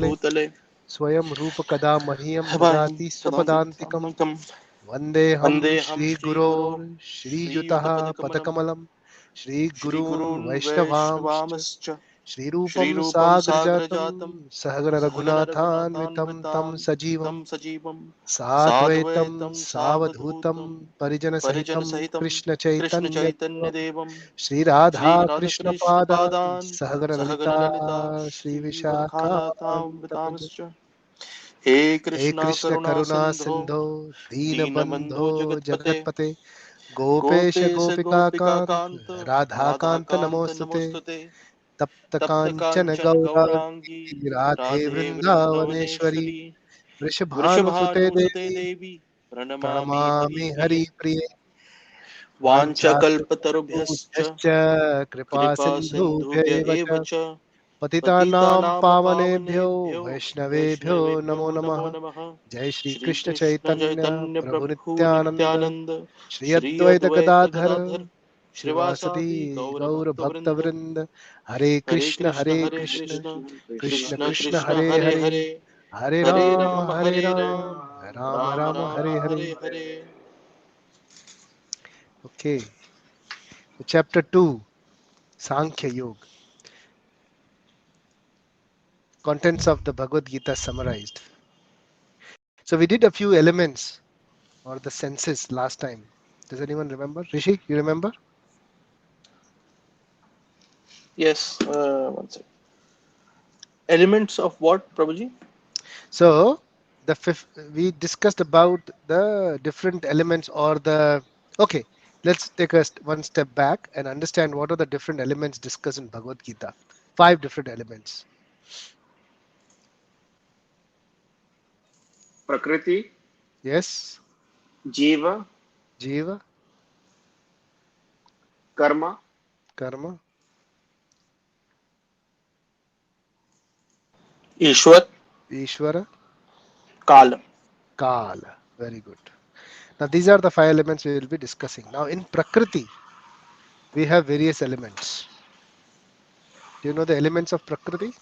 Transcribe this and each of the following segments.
भूतले स्वयं रूप कदा मह्यं हवायं ददाति स्वपदान्तिकं सदान्तिकं वन्देऽहं वन्देऽहं श्रीगुरोर् श्रीगुरोर्श्रीयुतः श्रीयुतपदकमलं पदकमलं श्रीगुरून् श्रीगुरून् वैष्णवांश्च वैष्णवांश्च श्रीरूपं श्रीरूपं साग्रजातं साग्रजातं सहगण रघुनाथान्वितं तं सहगणरघुनाथान्वितां सजीवं तं सजीवं साद्वैतं साद्वैतं सावधूतं सावधूतं परिजनसहितं परिजनसहितं कृष्णचैतन्यदेवं कृष्णचैतन्यदेवं श्रीराधाकृष्णपादान् श्रीराधकृष्णपादान् सहगण ललिता सहगणललिता श्रीविशाखान्वितं श्रीविशाखान्वितांश्च हे हे कृष्णा कृष्ण करुणा करुणा सिन्धो सिंधो दीनबंधो दीनबन्धो जगत्पते जगत्पते गोपेश गोपिका कांत गोपिकान्त राधा कांत राधाकान्त नमोस्तुते नमोस्तुते तप्त तप्त कांचन काञ्चन गौराङ्गी गौरांगी राधे राधे वृंदावनेश्वरी वृन्दावनेश्वरी वृषभानुसुते वृषभानुसुते देवी देवी प्रणमामि प्रणमामि हरिप्रिये हरिप्रिये वाञ्छाकल्पतरुभ्यश्च वाञ्छाकल्पतरुभ्यश्च कृपा कृपा सिन्धुभ्य सिन्धुभ्य एव एव च च पतितानां पतितानां पावनेभ्यो पावनेभ्यो वैष्णवेभ्यो वैष्णवेभ्यो नमो नमः। नमो नमः जय श्री कृष्ण श्रीकृष्ण चैतन्य चैतन्य प्रभु प्रभु नित्यानंद नित्यानन्द श्री श्री अद्वैत अद्वैत गदाधर गदाधर श्रीवासदि श्रीवासादि गौर भक्त गौरभक्तवृन्द वृंद Hare Hare Krishna Krishna Hare Hare Krishna Krishna Krishna Krishna Krishna Krishna Hare Hare Hare Hare Hare Hare Ram Ram Ram Ram Ram Ram Hare Hare. Hare Hare. Okay, so chapter 2, Sankhya Yoga. Contents of the Bhagavad Gita summarized. So we did a few elements or the senses last time. Does anyone remember? Rishi, you remember? Yes, one second. Elements of what, Prabhuji? So the fifth, we discussed about the different elements or the. Okay, let's take one step back and understand what are the different elements discussed in Bhagavad Gita. 5 different elements. प्रकृति, Yes, जीव, Jiva, कर्म, Karma, ईश्वर, Ishvara, काल. Kala. Very good. Now these are the 5 elements we will be discussing. Now in Prakriti, we have various elements. Do you know the elements of Prakriti?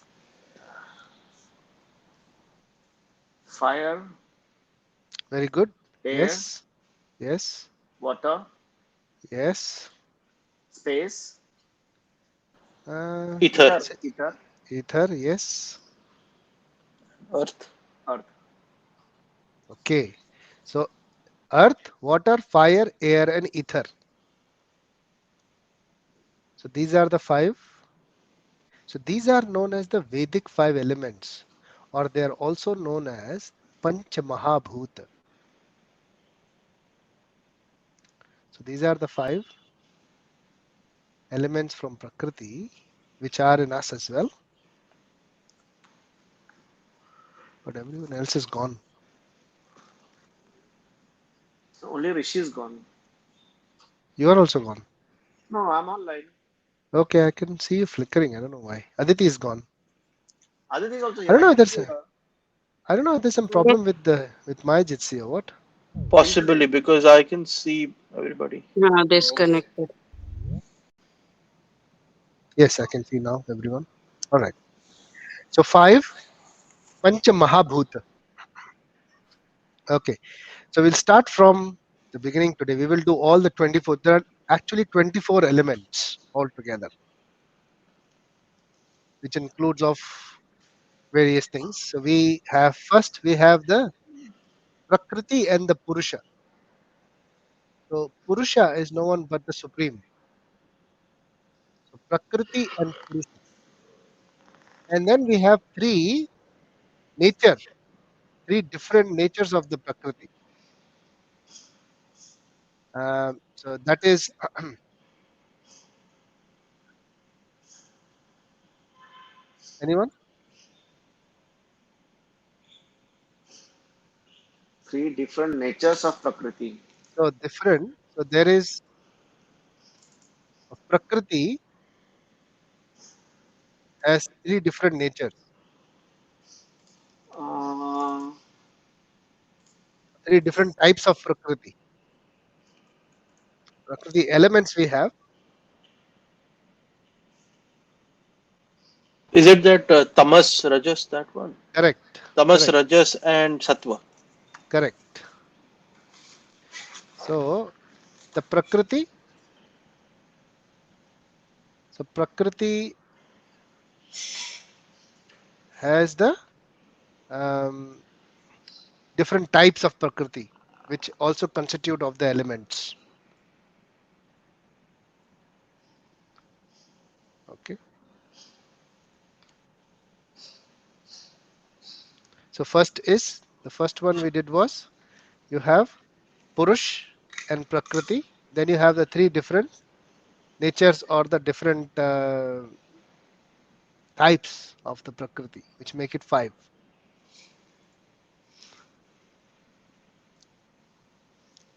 fire, Very good. air, Yes, yes, water, yes. space, Uh, Ether, ether, ether, ether, yes. earth. earth. Okay. So earth, water, fire, air, and ether. So these are the 5. So these are known as the Vedic 5 elements, or they are also known as Panch Mahabhuta. So these are the 5 elements from Prakriti, which are in us as well. But everyone else is gone. So only Rishi is gone. You are also gone. No, I'm online. Okay, I can see you flickering. I don't know why. Aditi is gone. Aditi is also I here. don't I know if can there's see her. I don't know if there's some problem with my Jitsi or what. Possibly because I can see everybody. Okay. Disconnected. Yes, I can see now everyone. All right. So 5 Pancha Mahabhuta. Okay. So we'll start from the beginning today. We will do all the 24. There are actually 24 elements altogether, which includes of various things. So we have the Prakriti and the Purusha. So Purusha is no one but the Supreme. So Prakriti and Purusha. And then we have nature, 3 different natures of the Prakriti. So that is anyone? Three different natures of Prakriti. So different. So there is Prakriti has 3 different natures, Uh, 3 different types of Prakriti. Prakriti elements we have. Is it that tamas, rajas, that one? Correct. Tamas, Correct. rajas, and sattva. Correct. So the Prakriti, so Prakriti has the um, different types of Prakriti, which also constitute of the elements. Okay. So the first one we did was you have Purush and Prakriti. Then you have the three different natures or the different types of the Prakriti, which make it five.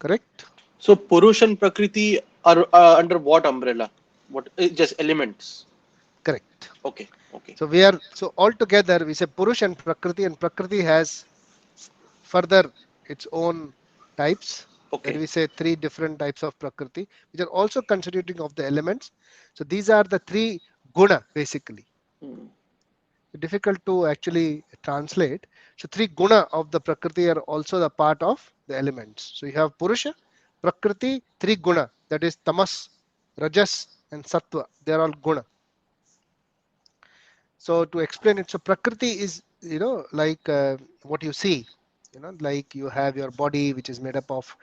Correct? So Purush and Prakriti are under what umbrella? What just elements? Correct. Okay, okay, So altogether we say Purush and Prakriti has further its own types. When okay. we say three different types of Prakriti, which are also constituting of the elements. So these are the three guna basically. Hmm. Difficult to actually translate. So three guna of the Prakriti are also the part of the elements. So you have Purusha, Prakriti, three guna, that is Tamas, Rajas, and Sattva. They are all guna. So to explain it, so Prakriti is, like what you see, like you have your body, which is made up of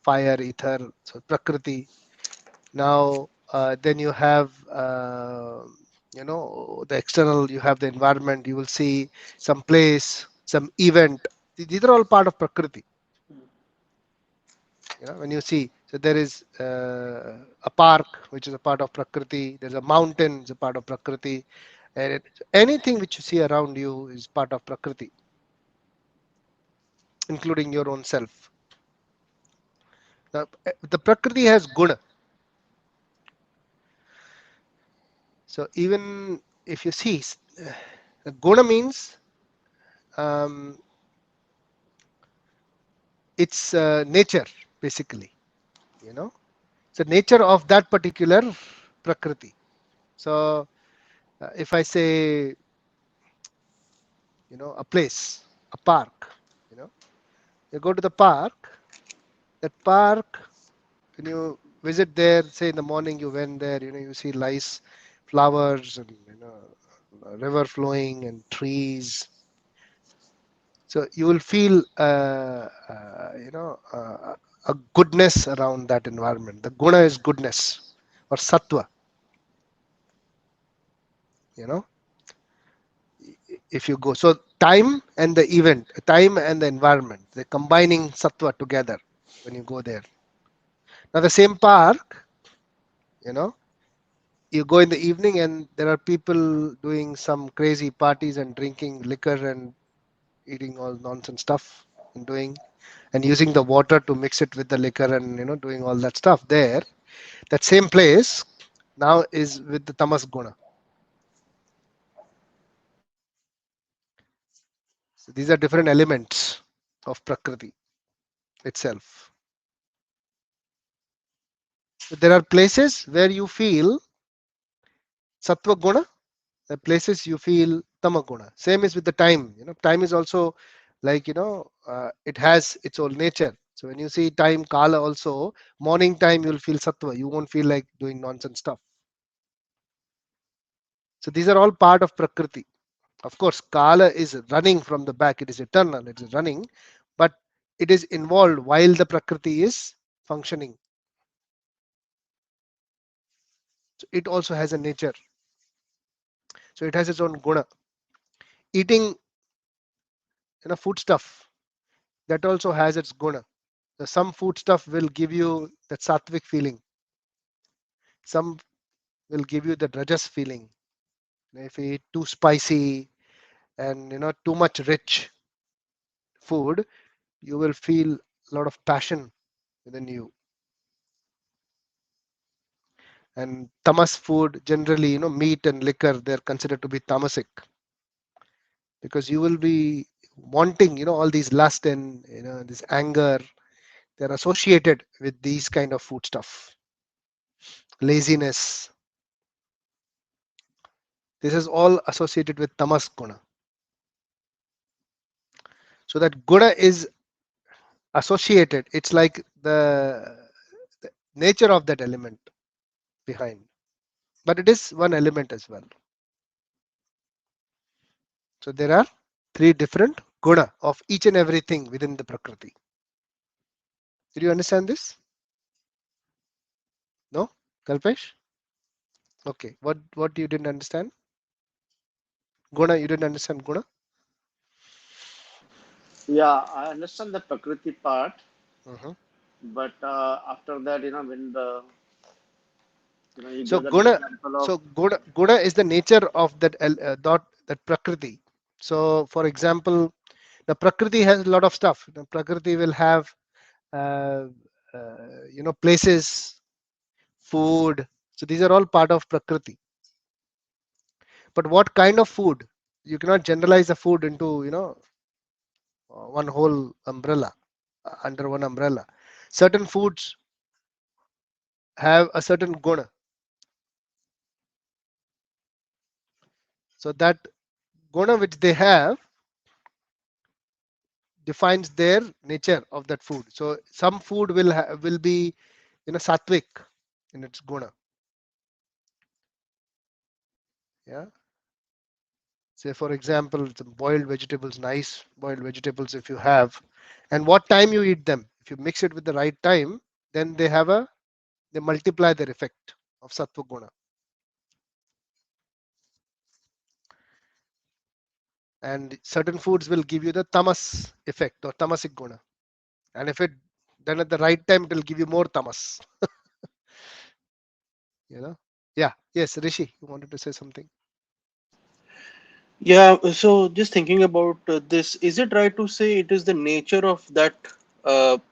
fire, ether. So Prakriti. Now, then you have, the external, you have the environment, you will see some place, some event. These are all part of Prakriti. When you see, so there is a park, which is a part of Prakriti. There's a mountain, it's a part of Prakriti. And anything which you see around you is part of Prakriti, including your own self. Now, the Prakriti has guna. So even if you see, guna means um, it's nature basically, it's the nature of that particular Prakriti. So if I say, a place, a park, you go to the park, that park, when you visit there, say in the morning you went there, you see nice flowers and, a river flowing and trees. So you will feel, a goodness around that environment. The guna is goodness or sattva, you know, if you go. So time and the event, time and the environment, they're combining sattva together when you go there. Now the same park, you know, you go in the evening and there are people doing some crazy parties and drinking liquor and eating all nonsense stuff and doing and using the water to mix it with the liquor and doing all that stuff there. That same place now is with the tamas guna. So these are different elements of Prakriti itself. So there are places where you feel sattva guna, the places you feel tamaguna. Same is with the time. Time is also like, it has its own nature. So when you see time, kala also, morning time you'll feel sattva. You won't feel like doing nonsense stuff. So these are all part of Prakriti. Of course, kala is running from the back. It is eternal. It is running, but it is involved while the Prakriti is functioning. So it also has a nature. So it has its own guna. Eating, food stuff, that also has its guna. So some food stuff will give you that sattvic feeling. Some will give you the rajas feeling. If you eat too spicy and too much rich food, you will feel a lot of passion within you. And tamas food, generally, meat and liquor, they're considered to be tamasic because you will be wanting, all these lust and this anger, they're associated with these kind of food stuff. Laziness. This is all associated with tamas guna. So that guna is associated. It's like the nature of that element behind, but it is one element as well. So there are three different guna of each and everything within the prakriti. Did you understand this? No, Kalpesh? Okay. What you didn't understand? Guna, you didn't understand guna? Yeah, I understand the Prakriti part, Mhm. but after that, when you So give that guna, example of, so guna is the nature of that that prakriti. So for example, the prakriti has a lot of stuff. The prakriti will have uh, places, food. So these are all part of prakriti. But what kind of food? You cannot generalize the food into one whole umbrella, under one umbrella. Certain foods have a certain guna. So that guna which they have defines their nature of that food. So some food will be sattvic in its guna. Yeah. Say for example, some boiled vegetables, nice boiled vegetables if you have, and what time you eat them. If you mix it with the right time, then they multiply their effect of sattva guna. And certain foods will give you the tamas effect or tamasic guna. And if it done at the right time, it will give you more tamas. you know. Yeah. Yes, Rishi, you wanted to say something? Yeah, so just thinking about this, is it right to say it is the nature of that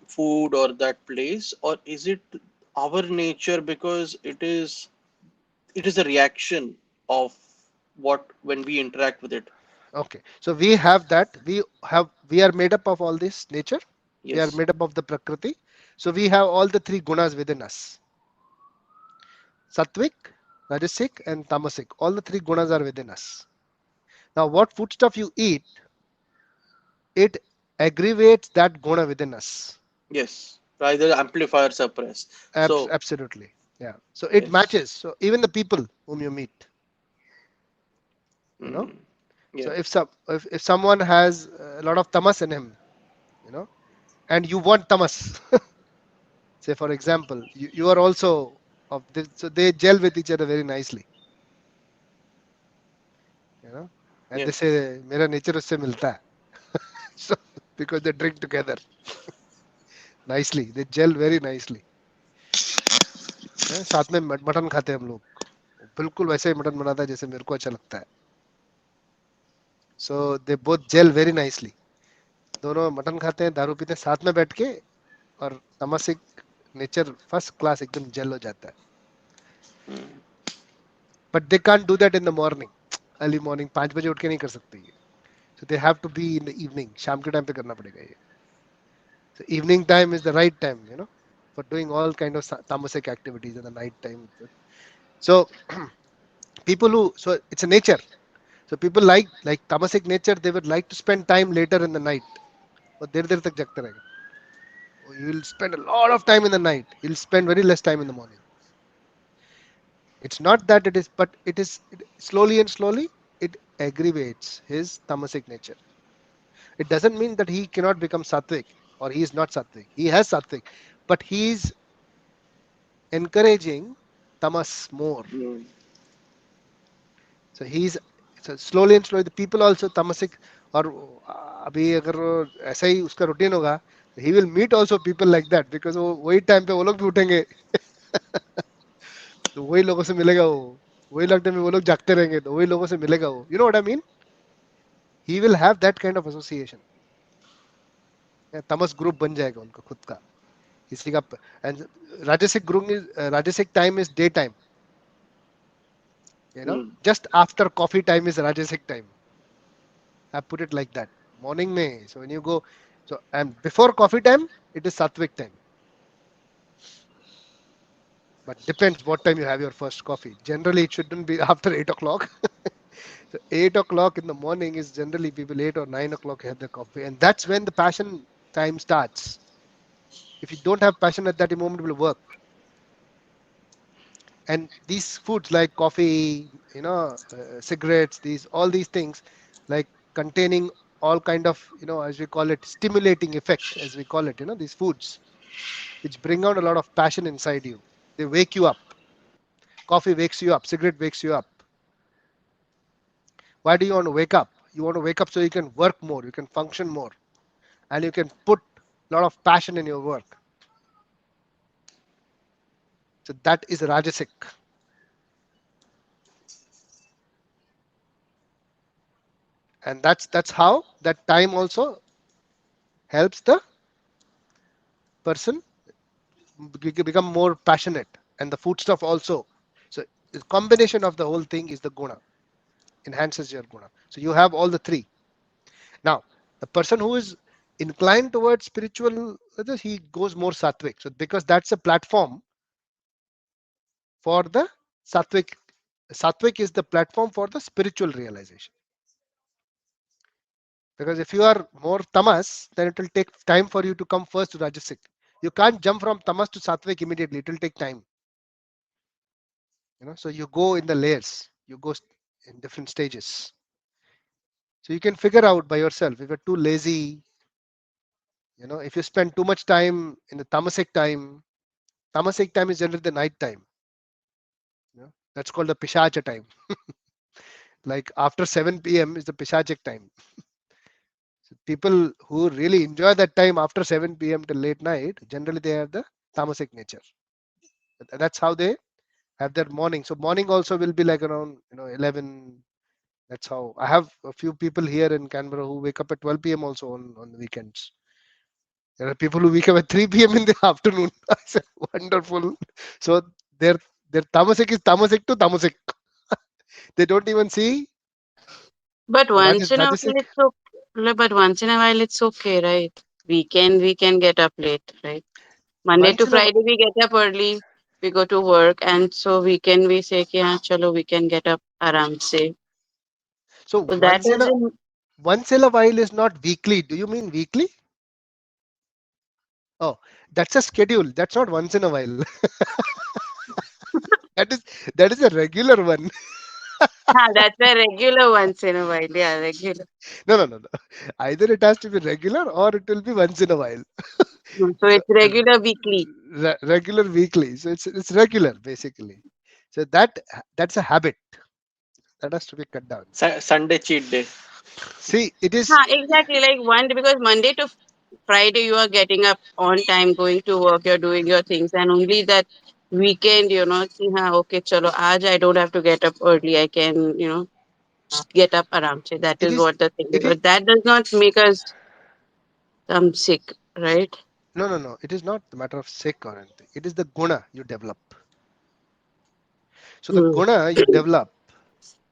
food or that place, or is it our nature because it is a reaction of what when we interact with it? Okay. So we have that. We are made up of all this nature. We are Yes. made up of the prakriti. So we have all the three gunas within us. Sattvic, Rajasic, and Tamasic. All the three gunas are within us. Now, what food stuff you eat, it aggravates that guna within us. Yes. Either amplify or suppress. So Absolutely. Yeah. So it yes. matches. So even the people whom you meet, you know. Mm, So yeah. if someone has a lot of tamas in him, you know, and you want tamas, say for example, you are also of this, so they gel with each other very nicely, you know, and they Yeah. say, "मेरा nature उससे मिलता है." So because they drink together nicely, they gel very nicely. साथ में mutton खाते हैं हम लोग, बिल्कुल वैसे ही मटन बनाता है जैसे मेरे को अच्छा लगता है. So they both gel very nicely. दोनों मटन खाते हैं, दारू पीते हैं साथ में बैठ के, और तमसिक नेचर फर्स्ट क्लास एकदम जेल हो जाता है. Mm, but they can't do that in the morning. Early morning 5 बजे उठ के नहीं कर सकते ये. So they have to be in the evening. शाम के टाइम पे करना पड़ेगा ये. So evening time is the right time, for doing all kind of tamasic activities in the night time. So so it's a nature. So people like tamasic nature, they would like to spend time later in the night. और देर देर तक जगते रहेगा. You will spend a lot of time in the night. You'll spend very less time in the morning. It's not that it is, but slowly and slowly it aggravates his tamasic nature. It doesn't mean that he cannot become sattvic or he is not sattvic. He has sattvic, but he is encouraging tamas more. mm, So he's so slowly and slowly the people also tamasic. और अभी अगर ऐसा ही उसका routine होगा, he will meet also people like that because वो वही time पे वो लोग भी उठेंगे. तो वही लोगों से मिलेगा वो. वही लगते में वो लोग जागते रहेंगे तो वही लोगों से मिलेगा वो. You know what I mean? He will have that kind of association. Tamas group बन जाएगा उनका खुद का. किसी का. And Rajasic time is daytime. mm. Just after coffee time is Rajasic time. I put it like that. Morning mein. So when you go, so and before coffee time, it is Sattvic time. But depends what time you have your first coffee. Generally, it shouldn't be after 8 o'clock. So 8 o'clock in the morning is generally people 8 or 9 o'clock have the coffee, and that's when the passion time starts. If you don't have passion at that moment, it will work. And these foods like coffee, cigarettes, these all these things, like containing all kind of, as we call it, stimulating effect, as we call it, these foods which bring out a lot of passion inside you. They wake you up. Coffee wakes you up. Cigarette wakes you up. Why do you want to wake up? You want to wake up so you can work more, you can function more, and you can put a lot of passion in your work. So that is Rajasic. And that's how that time also helps the person become more passionate, and the food stuff also. So the combination of the whole thing is the guna, enhances your guna. So you have all the three. Now the person who is inclined towards spiritual, he goes more sattvic, so because that's a platform for the sattvic. Sattvic is the platform for the spiritual realization, because if you are more tamas, then it will take time for you to come first to rajasic. You can't jump from tamas to sattvic immediately, it will take time. So you go in the layers, you go in different stages. So you can figure out by yourself. If you're too lazy, if you spend too much time in the tamasic time is generally the night time. That's called the pishacha time. Like after 7 p.m. is the pishachic time. So people who really enjoy that time after 7 p.m. till late night, generally they have the tamasic nature. That's how they have their morning. So morning also will be like around 11. That's how I have a few people here in Canberra who wake up at 12 p.m. also on the weekends. There are people who wake up at 3 p.m. in the afternoon. I said, wonderful. So their their tamasik is tamasik to tamasik. They don't even see But once in a while Rajasic. it's okay. But once in a while it's okay, right? We can get up late, right? Monday Once to in a Friday we get up early, we go to work, and so weekend we say, "कि हाँ चलो we can get up aram se." so So that doesn't. once in a while is not weekly. Do you mean weekly? Oh, that's a schedule. That's not once in a while. that is that is a regular one. That's a regular once in a while. Yeah, regular. No. Either it has to be regular or it will be once in a while. So So it's regular weekly. regular weekly. So it's regular basically. So that's a habit that has to be cut down. Sunday cheat day. See, it is. Exactly. Like one because Monday to Friday you are getting up on time, going to work, you're doing your things, and only that weekend, see, okay, chalo, aaj I don't have to get up early. I can, get up around. So that It is is. what the thing is. It is. But that does not make us sick, right? No. It is not the matter of sick or anything. It is the guna you develop. So the Hmm. guna you develop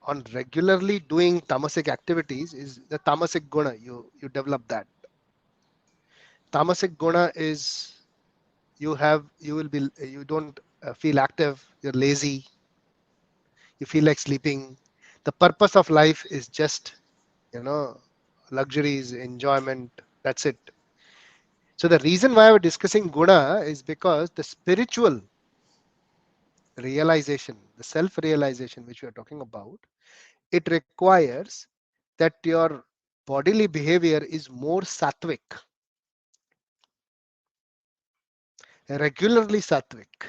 on regularly doing tamasic activities is the tamasic guna. You develop that. Tamasic guna is you will be you don't feel active. You're lazy. You feel like sleeping. The purpose of life is just you know luxuries, enjoyment. That's it. So the reason why we're discussing guna is because the spiritual realization, the self realization which we are talking about, it requires that your bodily behavior is more sattvic, regularly sattvic.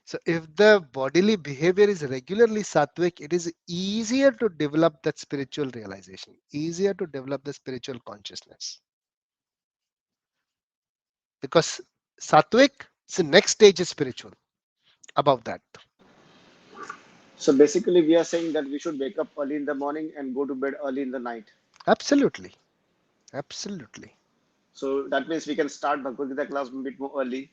So if the bodily behavior is regularly sattvic, it is easier to develop that spiritual realization, easier to develop the spiritual consciousness. Because sattvic, the next stage is spiritual above that. So basically, we are saying that we should wake up early in the morning and go to bed early in the night. Absolutely. Absolutely. So that means we can start Bhagavad Gita class a bit more early.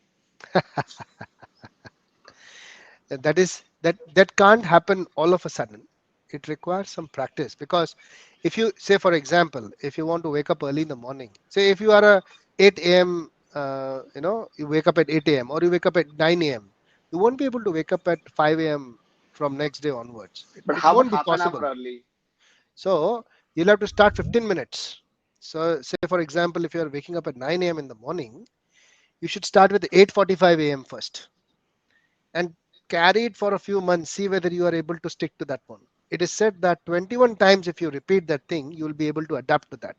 That can't happen all of a sudden. It requires some practice, because if you say, for example, if you want to wake up early in the morning, say if you are a 8 a.m. You wake up at 8 a.m. or you wake up at 9 a.m., you won't be able to wake up at 5 a.m. from next day onwards. But It how about won't be half an hour possible. early? So you'll have to start 15 minutes. So say for example, if you are waking up at 9 a.m. in the morning, you should start with 8:45 a.m. first and carry it for a few months. See whether you are able to stick to that one. It is said that 21 times if you repeat that thing, you will be able to adapt to that.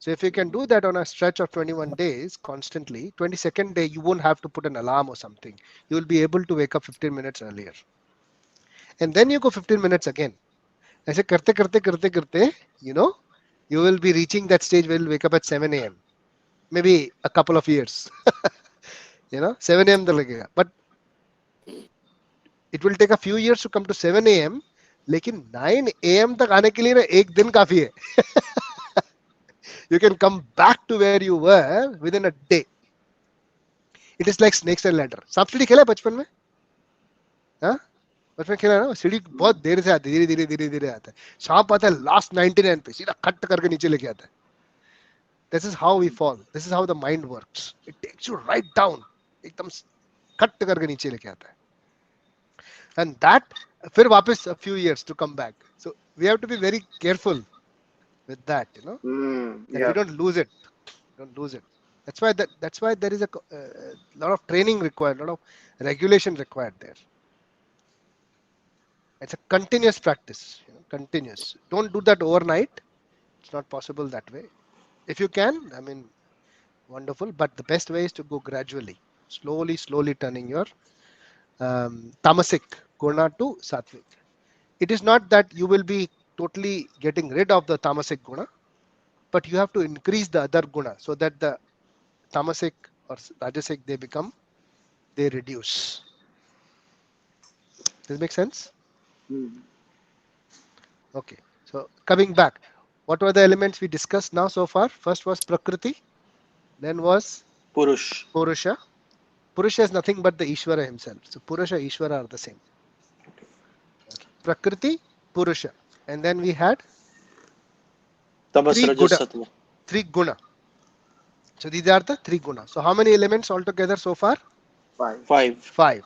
So if you can do that on a stretch of 21 days constantly, 22nd day you won't have to put an alarm or something. You will be able to wake up 15 minutes earlier. And then you go 15 minutes again. ऐसे करते करते करते करते, you know, you will be reaching that stage where you'll wake up at 7 a.m. Maybe a couple of years. 7 a.m. तक लगेगा. But it will take a few years to come to 7 a.m. लेकिन 9 a.m. तक आने के लिए ना एक दिन काफी है. You can come back to where you were within a day. It is like snakes and ladder. सांप सीढ़ी खेला है बचपन में? हाँ? बचपन खेला है ना? सीढ़ी बहुत देर से आती है, धीरे धीरे धीरे धीरे आता है. सांप आता है लास्ट 99 पे, सीधा खट करके नीचे लेके आता है. This is how we fall. This is how the mind works. It takes you right down. एकदम खट करके नीचे लेके आता है. And that फिर वापस a few years to come back. So we have to be very careful with that, that we Yeah. don't lose it. Don't lose it. That's why there is a lot of training required, a lot of regulation required there. It's a continuous practice, continuous. Don't do that overnight. It's not possible that way. If you can, I mean, wonderful. But the best way is to go gradually, slowly turning your tamasic guna to sattvic. It is not that you will be totally getting rid of the tamasic guna, but you have to increase the other guna so that the tamasic or rajasic they reduce. Does it make sense? Okay. So coming back, what were the elements we discussed now so far? First was Prakriti, then was Purush. Purusha. Purusha is nothing but the Ishvara himself. So Purusha, Ishvara are the same. Okay. Prakriti, Purusha. And then we had Tamas, three Rajas, guna. Sattva. Three guna. So these are the three guna. So how many elements altogether so far? 5. 5. 5.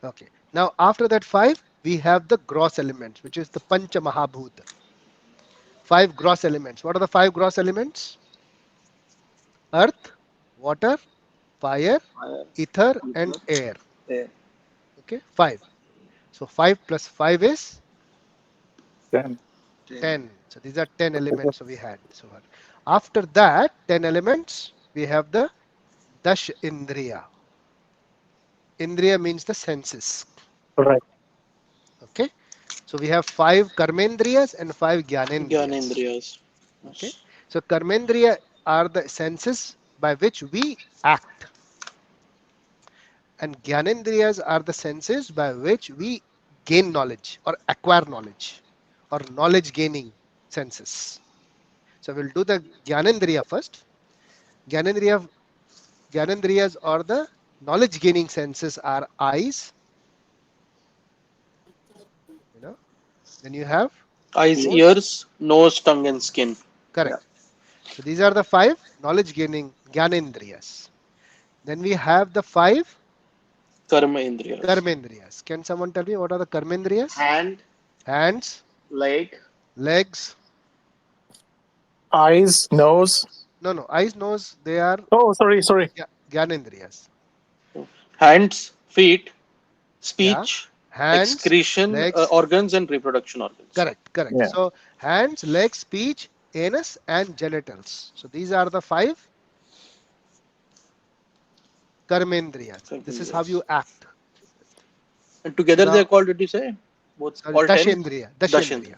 Okay. Now after that 5, we have the gross elements, which is the Pancha Mahabhut. 5 gross elements. What are the 5 gross elements? Earth, water, fire, Fire, ether, and ether, air. air. Okay, 5. So 5 plus 5 is 10. 10. So these are 10 elements we had. So after that 10 elements, we have the Dash Indriya. Indriya means the senses. Right. Okay. So we have 5 Karmendriyas and 5 Gyanendriyas. Gyanendriyas. Okay. So Karmendriya are the senses by which we act. And Gyanendriyas are the senses by which we gain knowledge or acquire knowledge or knowledge gaining senses. So we'll do the Gyanendriya first. Gyanendriyas or the knowledge gaining senses are eyes. Then you have Eyes, Ears. ears, nose, tongue, and skin. correct. So these are the 5 knowledge gaining Gyanendriyas. Then we have the 5 Karma Indriyas. Karmendriyas. Can someone tell me what are the Karmendriyas? Hand, Hands, leg, legs. Eyes, nose. No. Eyes, nose, they are Oh, sorry. Gyanendriyas. Hands, feet, Yeah. speech, Hands, excretion legs. organs, and reproduction organs. Correct. Yeah. So hands, legs, speech, anus, and genitals. So these are the 5 Karmendriyas. This is how you act. And together Now- they are called, did you say? Both, Sorry, all 10? Dashendriya.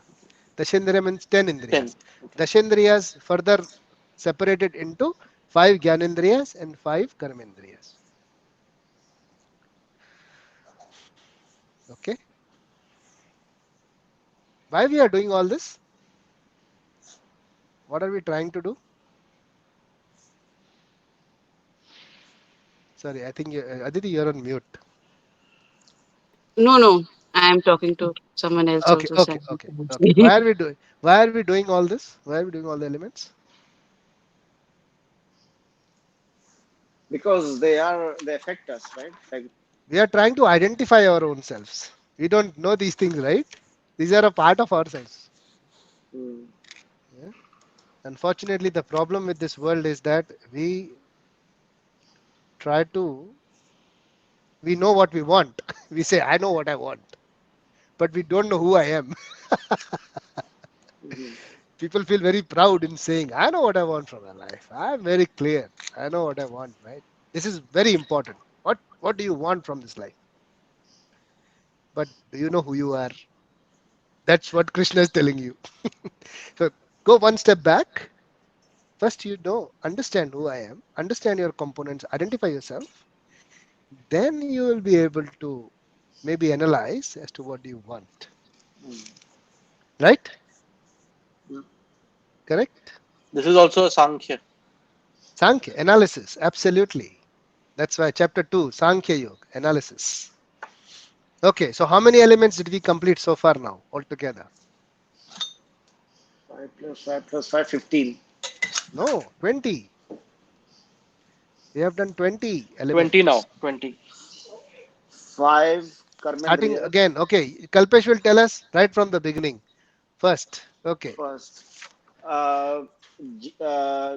Dashendriya means 10 indriyas. Okay. Dashendriyas further separated into 5 Gyanendriyas and 5 Karmendriyas. Okay. Why we are doing all this? What are we trying to do? Sorry, I think Aditi, you're on mute. No. I am talking to someone else Okay. also. Why are we doing? Why are we doing all this? Why are we doing all the elements? because they affect us, right? Like We are trying to identify our own selves. We don't know these things, right? These are a part of ourselves. Mm. Yeah? Unfortunately, the problem with this world is that try to, we know what we want. We say, I know what I want, but we don't know who I am. Mhm. People feel very proud in saying, I know what I want from my life. I'm very clear. I know what I want, right? This is very important. What do you want from this life? But do you know who you are? That's what Krishna is telling you. So go one step back. First, understand who I am, understand your components, identify yourself. Then you will be able to maybe analyze as to what you want. Mm. Right? Mm. Correct? This is also a Sankhya. Sankhya, analysis, absolutely. That's why chapter 2, Sankhya Yoga, analysis. Okay, so how many elements did we complete so far now altogether? 5 plus 5 plus 5, 15. No, 20. We have done 20 20 elements. now. 20. 5 Starting Karmendriyas again, okay. Kalpesh will tell us right from the beginning. First, okay. first.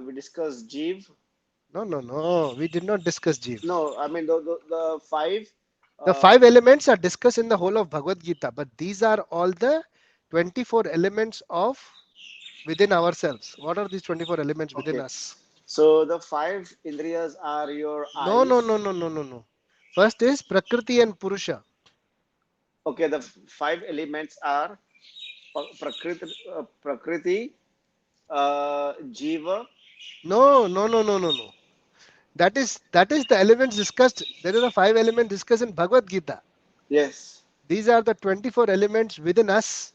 We discussed Jeev. No, no, no. We did not discuss Jeev. No, I mean the 5. The Uh, 5 elements are discussed in the whole of Bhagavad Gita, but these are all the 24 elements of within ourselves. What are these 24 elements within okay. us? So the 5 Indriyas are your No, no, eyes. no, no, no, no, no. First is Prakriti and Purusha. Okay, the 5 elements are Prakriti, Jiva. No, no, no, no, no, no. That is the elements discussed. There are 5 elements discussed in Bhagavad Gita. Yes. These are the 24 elements within us.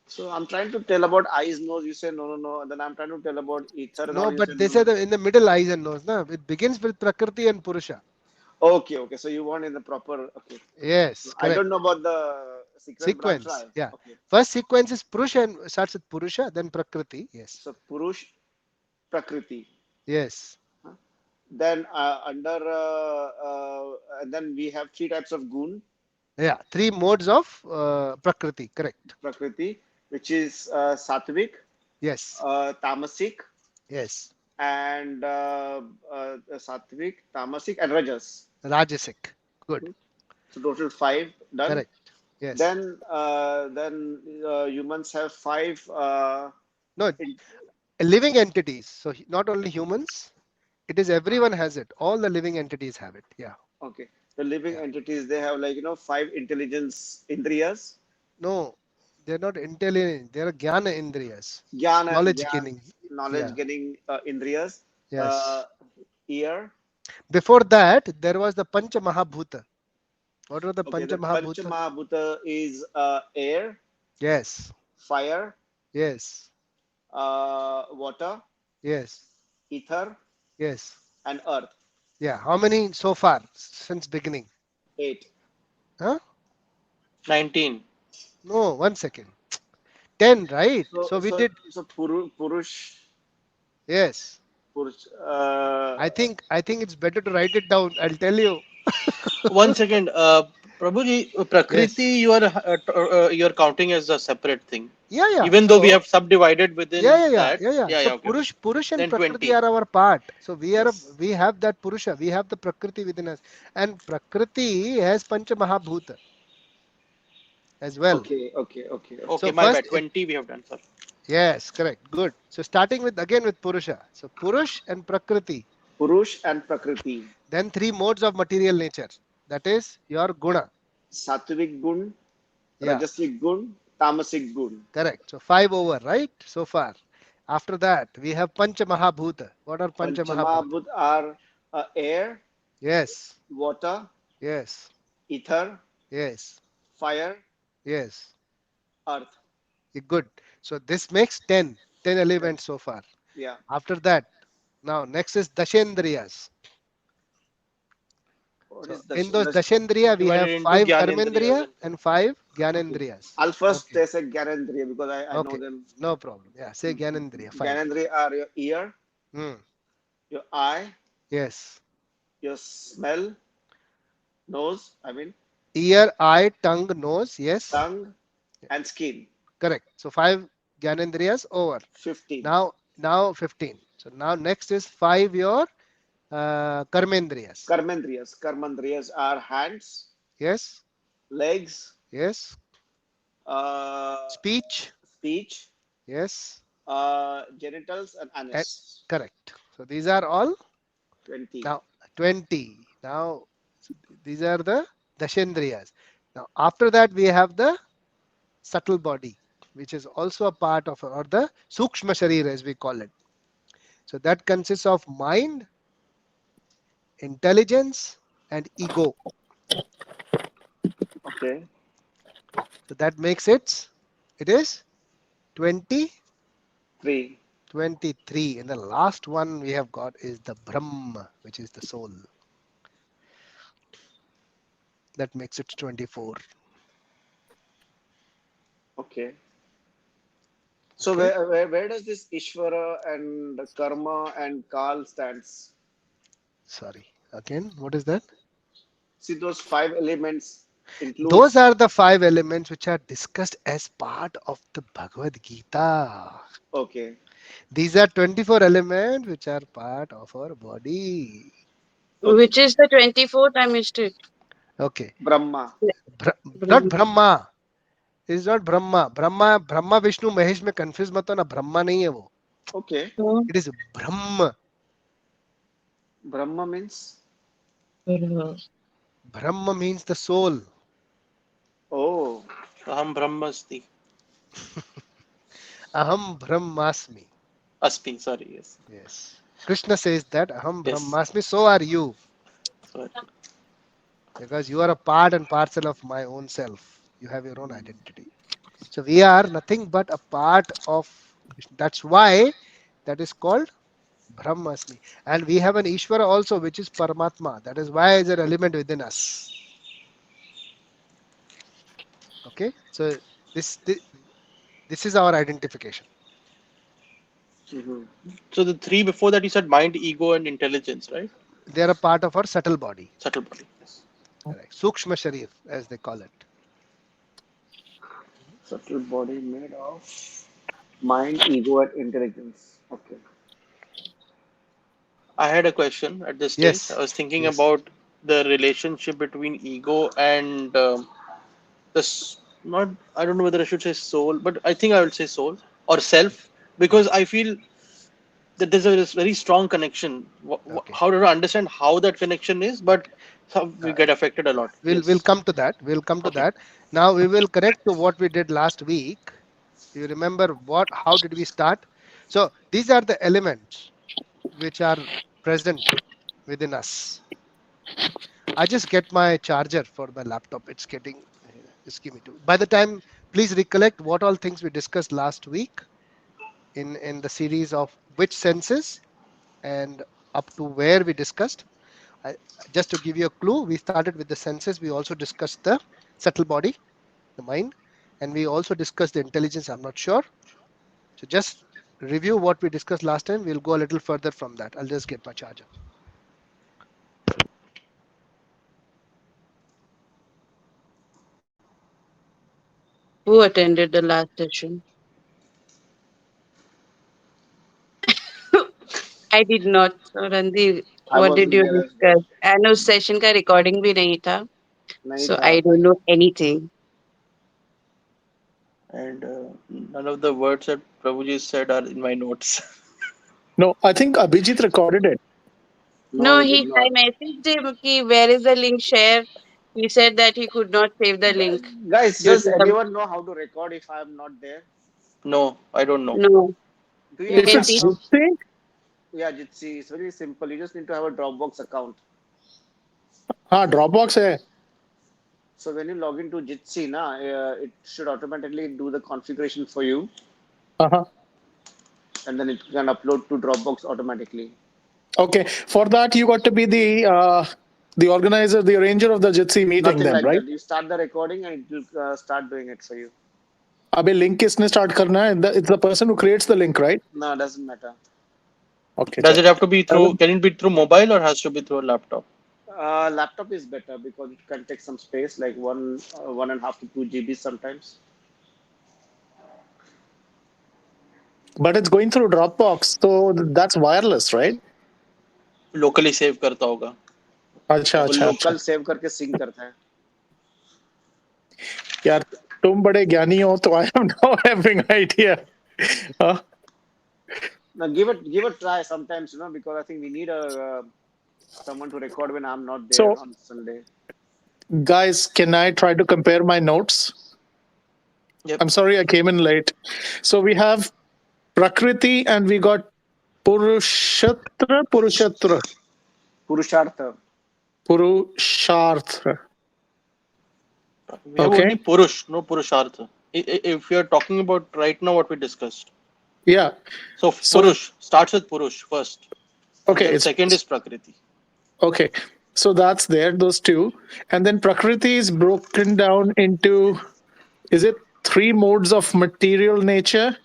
So I'm trying to tell about eyes, nose. You say no, no, no. And then I'm trying to tell about ether and No, all. You say but no, they say no. in the middle eyes and nose. Na? It begins with Prakriti and Purusha. Okay, okay. So you want in the proper. Okay. Yes, I don't correct. know about the sequence, but I'll Sequence. try. Yeah. Okay. First sequence is Purusha and starts with Purusha, then Prakriti. Yes. So Purush, Prakriti. Yes. Huh? Then and then we have 3 types of gun, Yeah. 3 modes of Prakriti. Correct. Prakriti, which is Sattvic, Yes. Tamasic, Yes. and Sattvic, Tamasic, and Rajas. Rajasic. Good. So total 5 done. Correct. Yes. Then humans have 5. No, In, living entities. So not only humans, it is everyone has it. All the living entities have it. Yeah. okay, the living Yeah. entities, they have, like, 5 intelligence indriyas. No, they're not intelligent. They're Jnana Indriyas. Knowledge Gyan, gaining. knowledge Yeah. getting indriyas. Yes. Ear. Before that, there was the Pancha Mahabhuta. What are the Okay, Pancha the Pancha Mahabhuta? Mahabhuta is air, Yes. fire, Yes. water, Yes. ether, Yes. and earth. Yeah. How many so far since beginning? 8. Huh? 19. No, 1 second. 10, right? So So we so did. so Purush, Yes. Purush. I think it's better to write it down. I'll tell you. 1 second. Prabhuji, Prakriti, Yes. you're counting as a separate thing. Yeah, yeah. Even though we So have subdivided yeah, within yeah, yeah, that. yeah, yeah. Yeah, So yeah, okay, okay. Purush and Then Prakriti 20. are our part. So Yes. we have that Purusha. We have the Prakriti within us, and Prakriti has Pancha Mahabhuta as well. Okay, okay, okay, okay. Okay, So my first, bad. 20 we have done, sir. yes, correct, good. So starting with again with Purusha. So Purush and Prakriti. Purush and Prakriti. Then 3 modes of material nature. That is your guna. Sattvic gun, Yeah, Rajasic gun, Tamasic gun. correct. So 5 over, right? So far. After that, we have Pancha Mahabhuta. What are Pancha Mahabhuta? Panchamahabhut are air, Yes, water, yes, ether, yes, fire, yes. earth. Good. So this makes 10, 10 Then, elements so far. yeah. After that, now next is Dashendriyas. What So is the, in those the Dashendriya, we Divided have into 5 Gyanendriyas Karmendriya and and 5 okay? Gyanendriyas. I'll first Okay. say Gyanendriya because I know Okay. them. No problem. Yeah. Say Gyanendriya. 5. Gyanendriya are your ear, Hmm. your eye, Yes. your smell, Nose, I mean, ear, eye, tongue, nose. Yes, tongue, and skin. correct. So 5 Gyanendriyas over. 15. Now 15. So now next is 5 your Karmendriyas. Karmendriyas. Karmendriyas are hands, Yes, legs, yes. uh, Speech. speech, Yes, genitals, and and anus. correct. So these are all 20. now 20. Now these are the Dashendriyas. Now after that we have the subtle body, which is also a part of, or the Sukshma Sharir as we call it. So that consists of mind, intelligence, and ego. Okay. So that makes it is 20, 3. 23. And the last one we have got is the Brahma, which is the soul. That makes it 24. Okay. So Okay. where does this Ishvara and Karma and Kal stands? Sorry. Again, what is that? See, those 5 elements Those includes. are the 5 elements which are discussed as part of the Bhagavad Gita. Okay. These are 24 elements which are part of our body. Okay. Which is the 24th? I missed it. Okay. Brahma. Not Brahma. Brahma. It is not Brahma. Brahma Vishnu Mahesh में confuse मत होना. Brahma नहीं है वो. Okay. Oh, It is Brahma. Brahma means. Brahma. Brahma means the soul. Oh. Aham Brahmasti. Aham Brahmasmi. Aspi, sorry, yes. Yes. Krishna says that Aham Yes. Brahmasmi. So are you. Sorry. Because you are a part and parcel of my own self. You have your own identity. So we are nothing but a part of. That's why that is called Brahmasmi. And we have an Ishvara also, which is Paramatma. That is why it's an element within us. Okay. So this this, this is our identification. Mhm. So the three before that you said mind, ego, and intelligence, right? They are a part of our subtle body. Subtle body. Yes. Correct. Sukshma Sharir, as they call it. Subtle body made of mind, ego, and intelligence. Okay. I had a question at this stage. I Yes. was thinking Yes. about the relationship between ego and this. Not, I don't know whether I should say soul, but I think I will say soul or self because I feel that there's a very strong connection. Okay. How do I understand how that connection is? But Okay. how we Uh, get affected a lot. we'll Yes. come to that. We'll come to Okay. that. Now we will correct to what we did last week. You remember what? How did we start? So these are the elements which are present within us. I just get my charger for my laptop. It's getting. Just give me two. By the time, please recollect what all things we discussed last week in the series of which senses and up to where we discussed. I, just to give you a clue, we started with the senses. We also discussed the subtle body, the mind, and we also discussed the intelligence. I'm not sure. So just review what we discussed last time. We'll go a little further from that. I'll just get my charger. Who attended the last session? I did not. So Randir, I what did wasn't you there as well. discuss? And उस session का recording भी नहीं था. नहीं So था I don't भाई. know anything. And none of the words that Prabhuji said are in my notes. No, I think Abhijit recorded it. No, No, he did I not. messaged him कि where is the link share. He said that he could not save the link Guys, due does to some. anyone know how to record if I'm not there? No, I don't know. No, Do you you have a If can it's teach. laptop? Jitsi, Yeah, Jitsi. It's very simple. You just need to have a Dropbox account. Dropbox hai. So when you log into Jitsi, it should automatically do the configuration for you, Uh-huh. and then it can upload to Dropbox automatically. Okay. For that, you got to be the organizer, the arranger of the Jitsi meeting, Nothing then, like right? that. You start the recording, and it will start doing it for you. अबे link किसने start करना है? It's the person who creates the link, right? No, it doesn't matter. Okay, Does it चलो. have to be through? Can it be through mobile or has to be through a laptop? Laptop is better because it can take some space, like 1.5 to 2 GB sometimes. But it's going through Dropbox, so that's wireless, right? Locally save करता होगा. अच्छा वो अच्छा अच्छा. Local save करके sink करता है. यार तुम बड़े ज्ञानी हो तो I have no having idea. Uh, Now give a try sometimes, because I think we need a someone to record when I'm not there so on Sunday. guys, can I try to compare my notes? Yep. I'm sorry I came in late. So we have Prakriti and we got Purushatra, Purushartha. Purushartha. We have Okay. only Purush, no Purushartha. If we are talking about right now what we discussed. Yeah. So So Purush starts with Purush first. And okay, then it's second is Prakriti. okay. So that's there, those two. And then Prakriti is broken down into, is it three modes of material nature?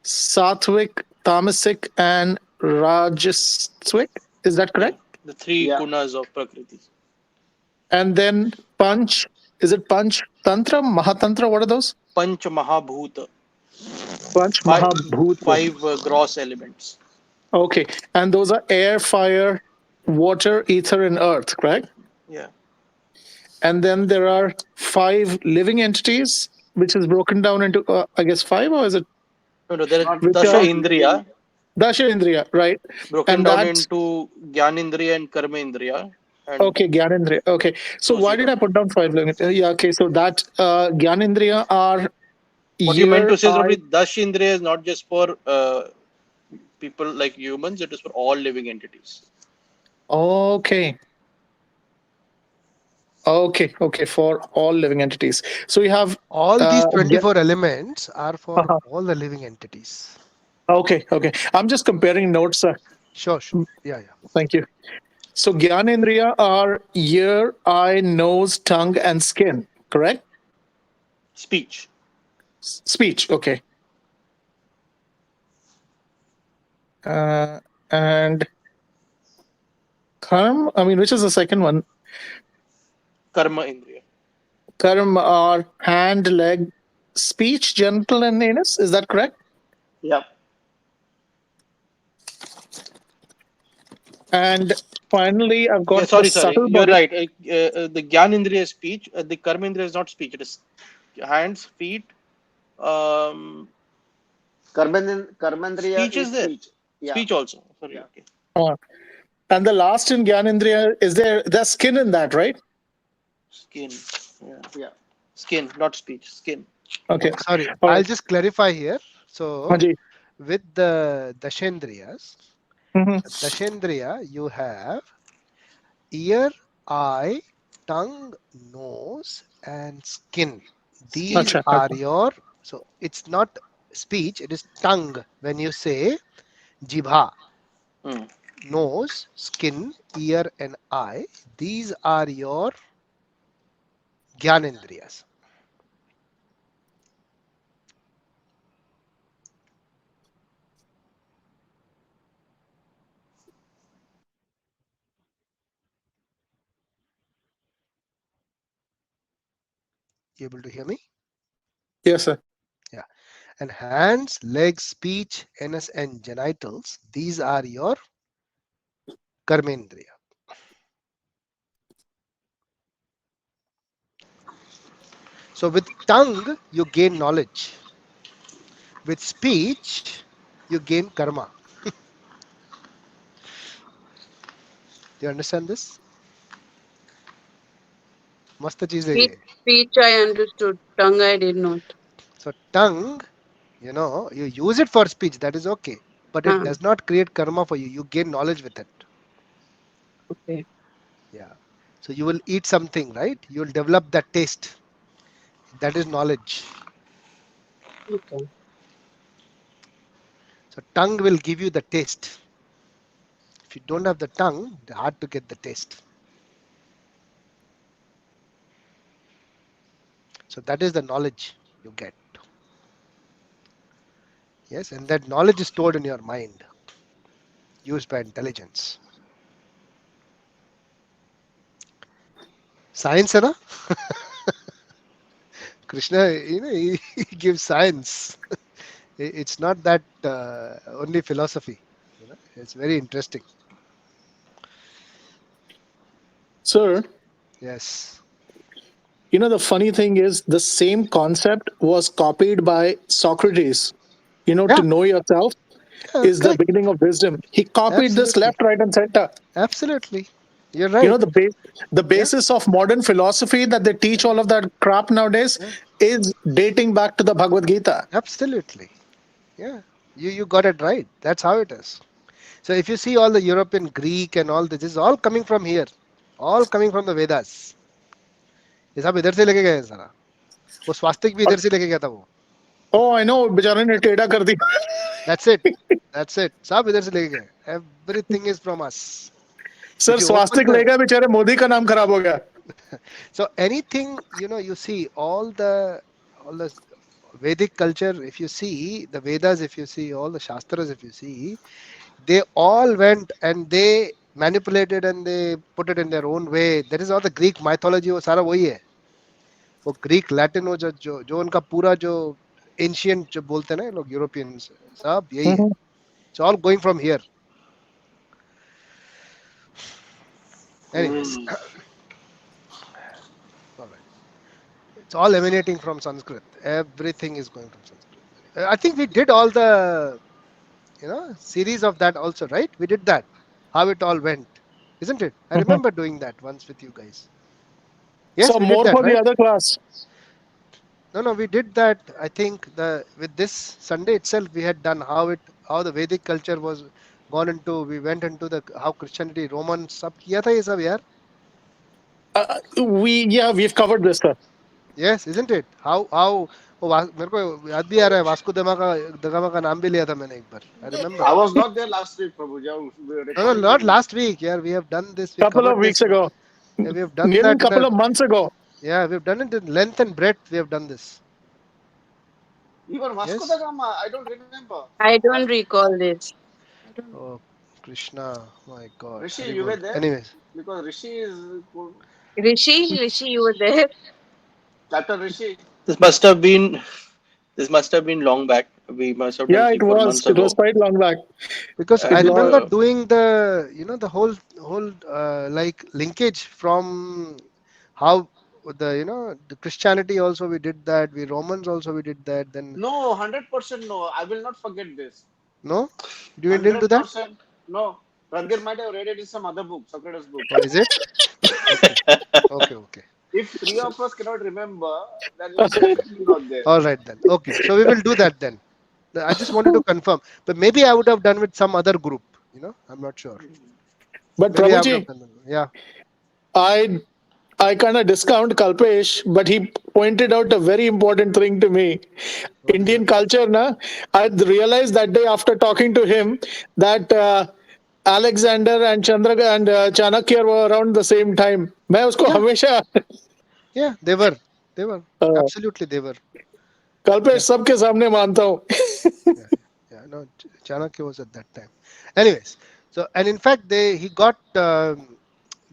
Sattvic, Tamasic, and Rajasic. Is that Yeah. correct? The three Yeah. gunas of Prakriti. And then Panch, is it Panch Tantra, Mahatantra? What are those? Panch Mahabhuta. Panch Five, Mahabhuta. five gross elements. Okay. And those are air, fire, water, ether, and earth, correct? Yeah. And then there are five living entities, which is broken down into, I guess, five, or is it? No, there is Not Which Dasha are not Indriya living. Dasha Indriya, right? broken And down that's into Gyanindriya and Karma Indriya. And okay, Gyanendriya. Okay. So those why you did I don't. put down five living? Yeah, okay. So that Gyanendriya are What you meant ear, to say is eye. probably Dash Indriya is not just for people like humans, it is for all living entities. Okay. Okay. Okay. For all living entities. So you have. All these Uh, Gya- 24 elements are for uh-huh. all the living entities. Okay. Okay. I'm just comparing notes. Sure, sure. Yeah, yeah. Thank you. So Gyanendriya are ear, eye, nose, tongue, and skin. Correct? Speech. Speech. Okay. And karm. I mean, which is the second one? Karma Indriya. Karm are hand, leg, speech, genital, and anus. Is that correct? Yeah. And finally, I've Yeah, got the sorry. subtle You're body. right. The Gyan Indriya is speech. The Karma Indriya is not speech. It is hands, feet. Um, Karmendriya Speech is is there. speech. Yeah. Speech also. Sorry. Yeah. Okay. Uh, and the last in Gyanendriya is there's skin in that, right? Skin. Yeah. Yeah. Skin, not speech. Skin. Okay. Sorry, All I'll right. just clarify here. So, Haji. with the Dashendriyas, Mhm. Dashendriya, you have ear, eye, tongue, nose, and skin. These Acha, are acha. your, so it's not speech, it is tongue. When you say jibha, Hmm. nose, skin, ear, and eye, these are your Gyanendriyas. You able to hear me? Yes, sir. Yeah. And hands, legs, speech, anus, and genitals, these are your Karmendriya. So with tongue, you gain knowledge. With speech, you gain karma. Do you understand this? मस्त चीज है Speech, ये. speech I understood. Tongue I did not. So tongue, you use it for speech, that is okay. But it Huh. does not create karma for you. You gain knowledge with it. Okay. Yeah. So you will eat something, right? You will develop that taste. That is knowledge. Okay. So tongue will give you the taste. If you don't have the tongue, it's hard to get the taste. So that is the knowledge you get. Yes, and that knowledge is stored in your mind, used by intelligence. Science है ना? Krishna, he gives science. It's not that only philosophy. It's very interesting. Sir, Yes. the funny thing is the same concept was copied by Socrates. To Yeah. know yourself Yeah. is the Correct. beginning of wisdom. He copied this Absolutely. left, right, and center. Absolutely. You're right. The Yeah. basis of modern philosophy that they teach all of that crap nowadays Yeah. is dating back to the Bhagavad Gita. Absolutely. Yeah. You got it right. That's how it is. So if you see all the European Greek and all this is all coming from here. All coming from the Vedas. ये सब इधर से लेके गए हैं सारा. वो स्वास्तिक भी इधर से लेके गया था वो. Oh, I know, बेचारे ने टेढ़ा कर दिया. That's it. That's it. सब इधर से लेके गए. Everything is from us. Sir If you open Swastik the ले गए बेचारे मोदी का नाम खराब हो गया. so anything you see all the Vedic culture. If you see the Vedas, if you see all the Shastras, if you see, they all went and they manipulated and they put it in their own way. That is all the Greek mythology. वो सारा वही है. वो Greek Latin वो जो उनका पूरा जो ancient जो बोलते हैं ना ये लोग Europeans सब यही है. It's all going from here. Anyways, Hmm. all right. It's all emanating from Sanskrit. Everything is going from Sanskrit. I think we did all the series of that also, right? We did that. How it all went, isn't it? I remember doing that once with you guys. Yes, So we did more that, for the right? other class. No, we did that. I think the with this Sunday itself we had done how the Vedic culture was gone into. We went into the how Christianity, Romans सब किया था ये सब यार. We've covered this, sir. Yes, isn't it? How मेरे को याद भी आ रहा है वास्को दगामा का नाम भी लिया था मैंने एक बार. I remember. I was not there last week, Prabhuja. We were No, recording not the. last week. Yeah, we have done this. We Couple of covered weeks this. ago, Yeah, we have done nearly that in couple a. of months ago. Yeah, we've done it in length and breadth. We have done this. Even Vasco da Yes. Gama, I don't remember. I don't recall this. I don't. Oh, Krishna, my God, Rishi, you were Haribol. there? Anyways, Because Rishi is Rishi, you were there. Captain Rishi. This must have been this must have been long back. We must have done Yeah, three, it four was. months It was ago. quite long back. because I And remember doing the whole like linkage from how the Christianity also we did that. We Romans also we did that. Then No, 100% no. I will not forget this. no, you didn't do that. 100% no. Randir might have read it in some other book, Socrates book. Oh, is it? Okay, okay. If three of us cannot remember, then it's definitely not there. All right then. Okay, so we will do that then. I just wanted to confirm, but maybe I would have done with some other group. I'm not sure. But Maybe I would have Prabhuji, done that. Yeah. I I kind of discount Kalpesh, but he pointed out a very important thing to me. What is Indian it? culture, na. I realized that day after talking to him that Alexander and Chandraga and Chanakya were around the same time. मैं उसको Yeah. हमेशा Yeah. They were. They were. uh, Absolutely, they were. Kalpesh Yeah. सबके सामने मानता हूँ. Yeah. Yeah. No, Chanakya was at that time. Anyways, so and in fact, he got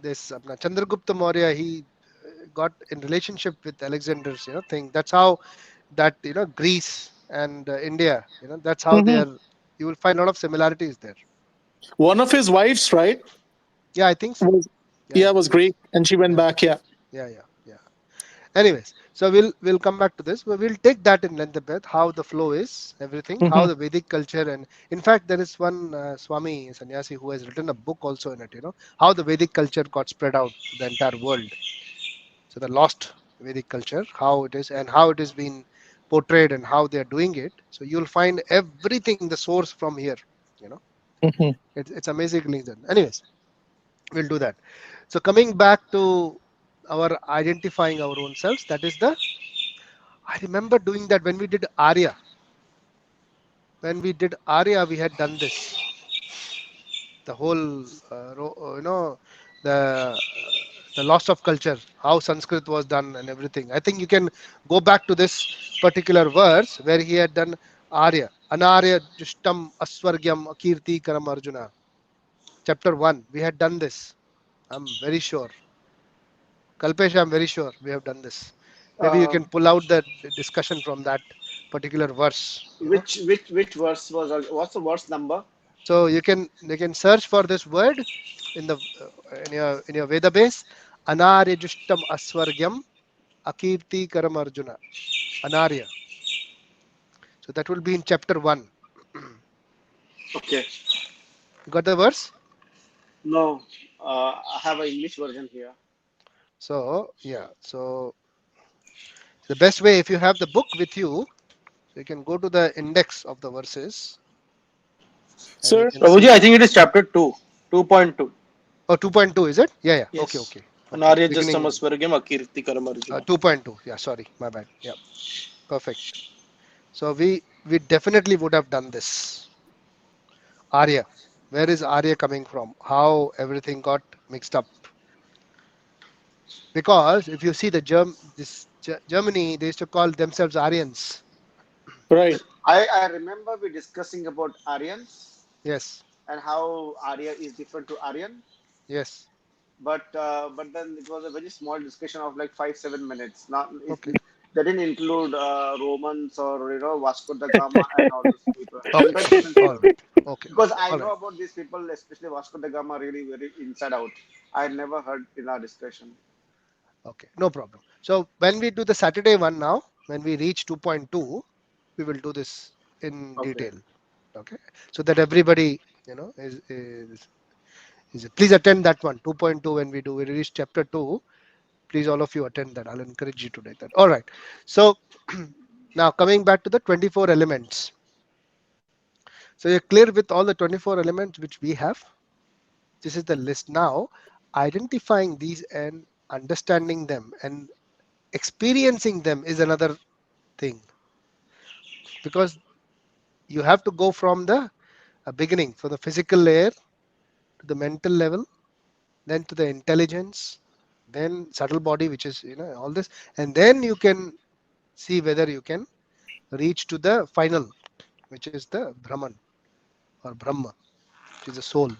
this Chandragupta Maurya. He got in relationship with Alexander's thing. That's how that Greece and India. That's how they Mhm. are. You will find a lot of similarities there. One of his wives, right? Yeah, I think so. Was, Yeah. was Greek, and she went Yeah. back. Yeah. Yeah. Anyways, so we'll come back to this, but we'll take that in length a bit, how the flow is, everything, how Mhm. the Vedic culture, and in fact, there is one Swami Sannyasi who has written a book also in it. How the Vedic culture got spread out to the entire world. So the lost Vedic culture, how it is, and how it is being portrayed, and how they are doing it. So you'll find everything, the source from here. You know, Mhm. it's amazingly done. Anyways, we'll do that. So coming back to our identifying our own selves, that is the I remember doing that when we did Arya. When we did Arya, we had done this. The whole, the loss of culture, how Sanskrit was done and everything. I think you can go back to this particular verse where he had done Arya. Anarya Jushtam Aswargyam Akirti Karam Arjuna. Chapter 1. We had done this. I'm very sure. Kalpesh, I'm very sure we have done this. Maybe you Uh, can pull out the discussion from that particular verse. which verse was? What's the verse number? So you can search for this word in the in your Veda base. Anarya Justam Aswargyam Akirti Karam Arjuna. Anarya. So that will be in chapter 1. Okay. You got the verse? No, I have an English version here. So yeah. So the best way, if you have the book with you, so you can go to the index of the verses and you Sir, can Prabhuji, I see. think it is chapter 2, 2.2. Oh, 2.2 is it? Yeah, yeah. Okay, Yes. okay. Okay. Anarya Beginning Jastamaswargam Akirti Karam Arjuna. 2.2. Yeah, sorry. My bad. Yeah. Perfect. So we definitely would have done this. Arya. Where is Arya coming from? How everything got mixed up? Because if you see the Germany, they used to call themselves Aryans. right. I remember we discussing about Aryans Yes. and how Arya is different to Aryan, Yes. but then it was a very small discussion of like 5-7 minutes. Not it, Okay. they didn't include Romans or Vasco da Gama and all those people. Okay. Different different All people. right. Okay. Because Okay. I All know right. about these people, especially Vasco da Gama, really very inside out. I never heard in our discussion. Okay. No problem. So when we do the Saturday one now, when we reach 2.2, we will do this in Okay. detail. Okay. So that everybody, is please attend that one 2.2 when we reach chapter 2. Please all of you attend that. I'll encourage you to do that. All right. So now coming back to the 24 elements. So you're clear with all the 24 elements which we have. This is the list now. Identifying these and understanding them and experiencing them is another thing, because you have to go from the beginning, from the physical layer to the mental level, then to the intelligence, then subtle body, which is all this, and then you can see whether you can reach to the final, which is the Brahman or Brahma, which is the soul,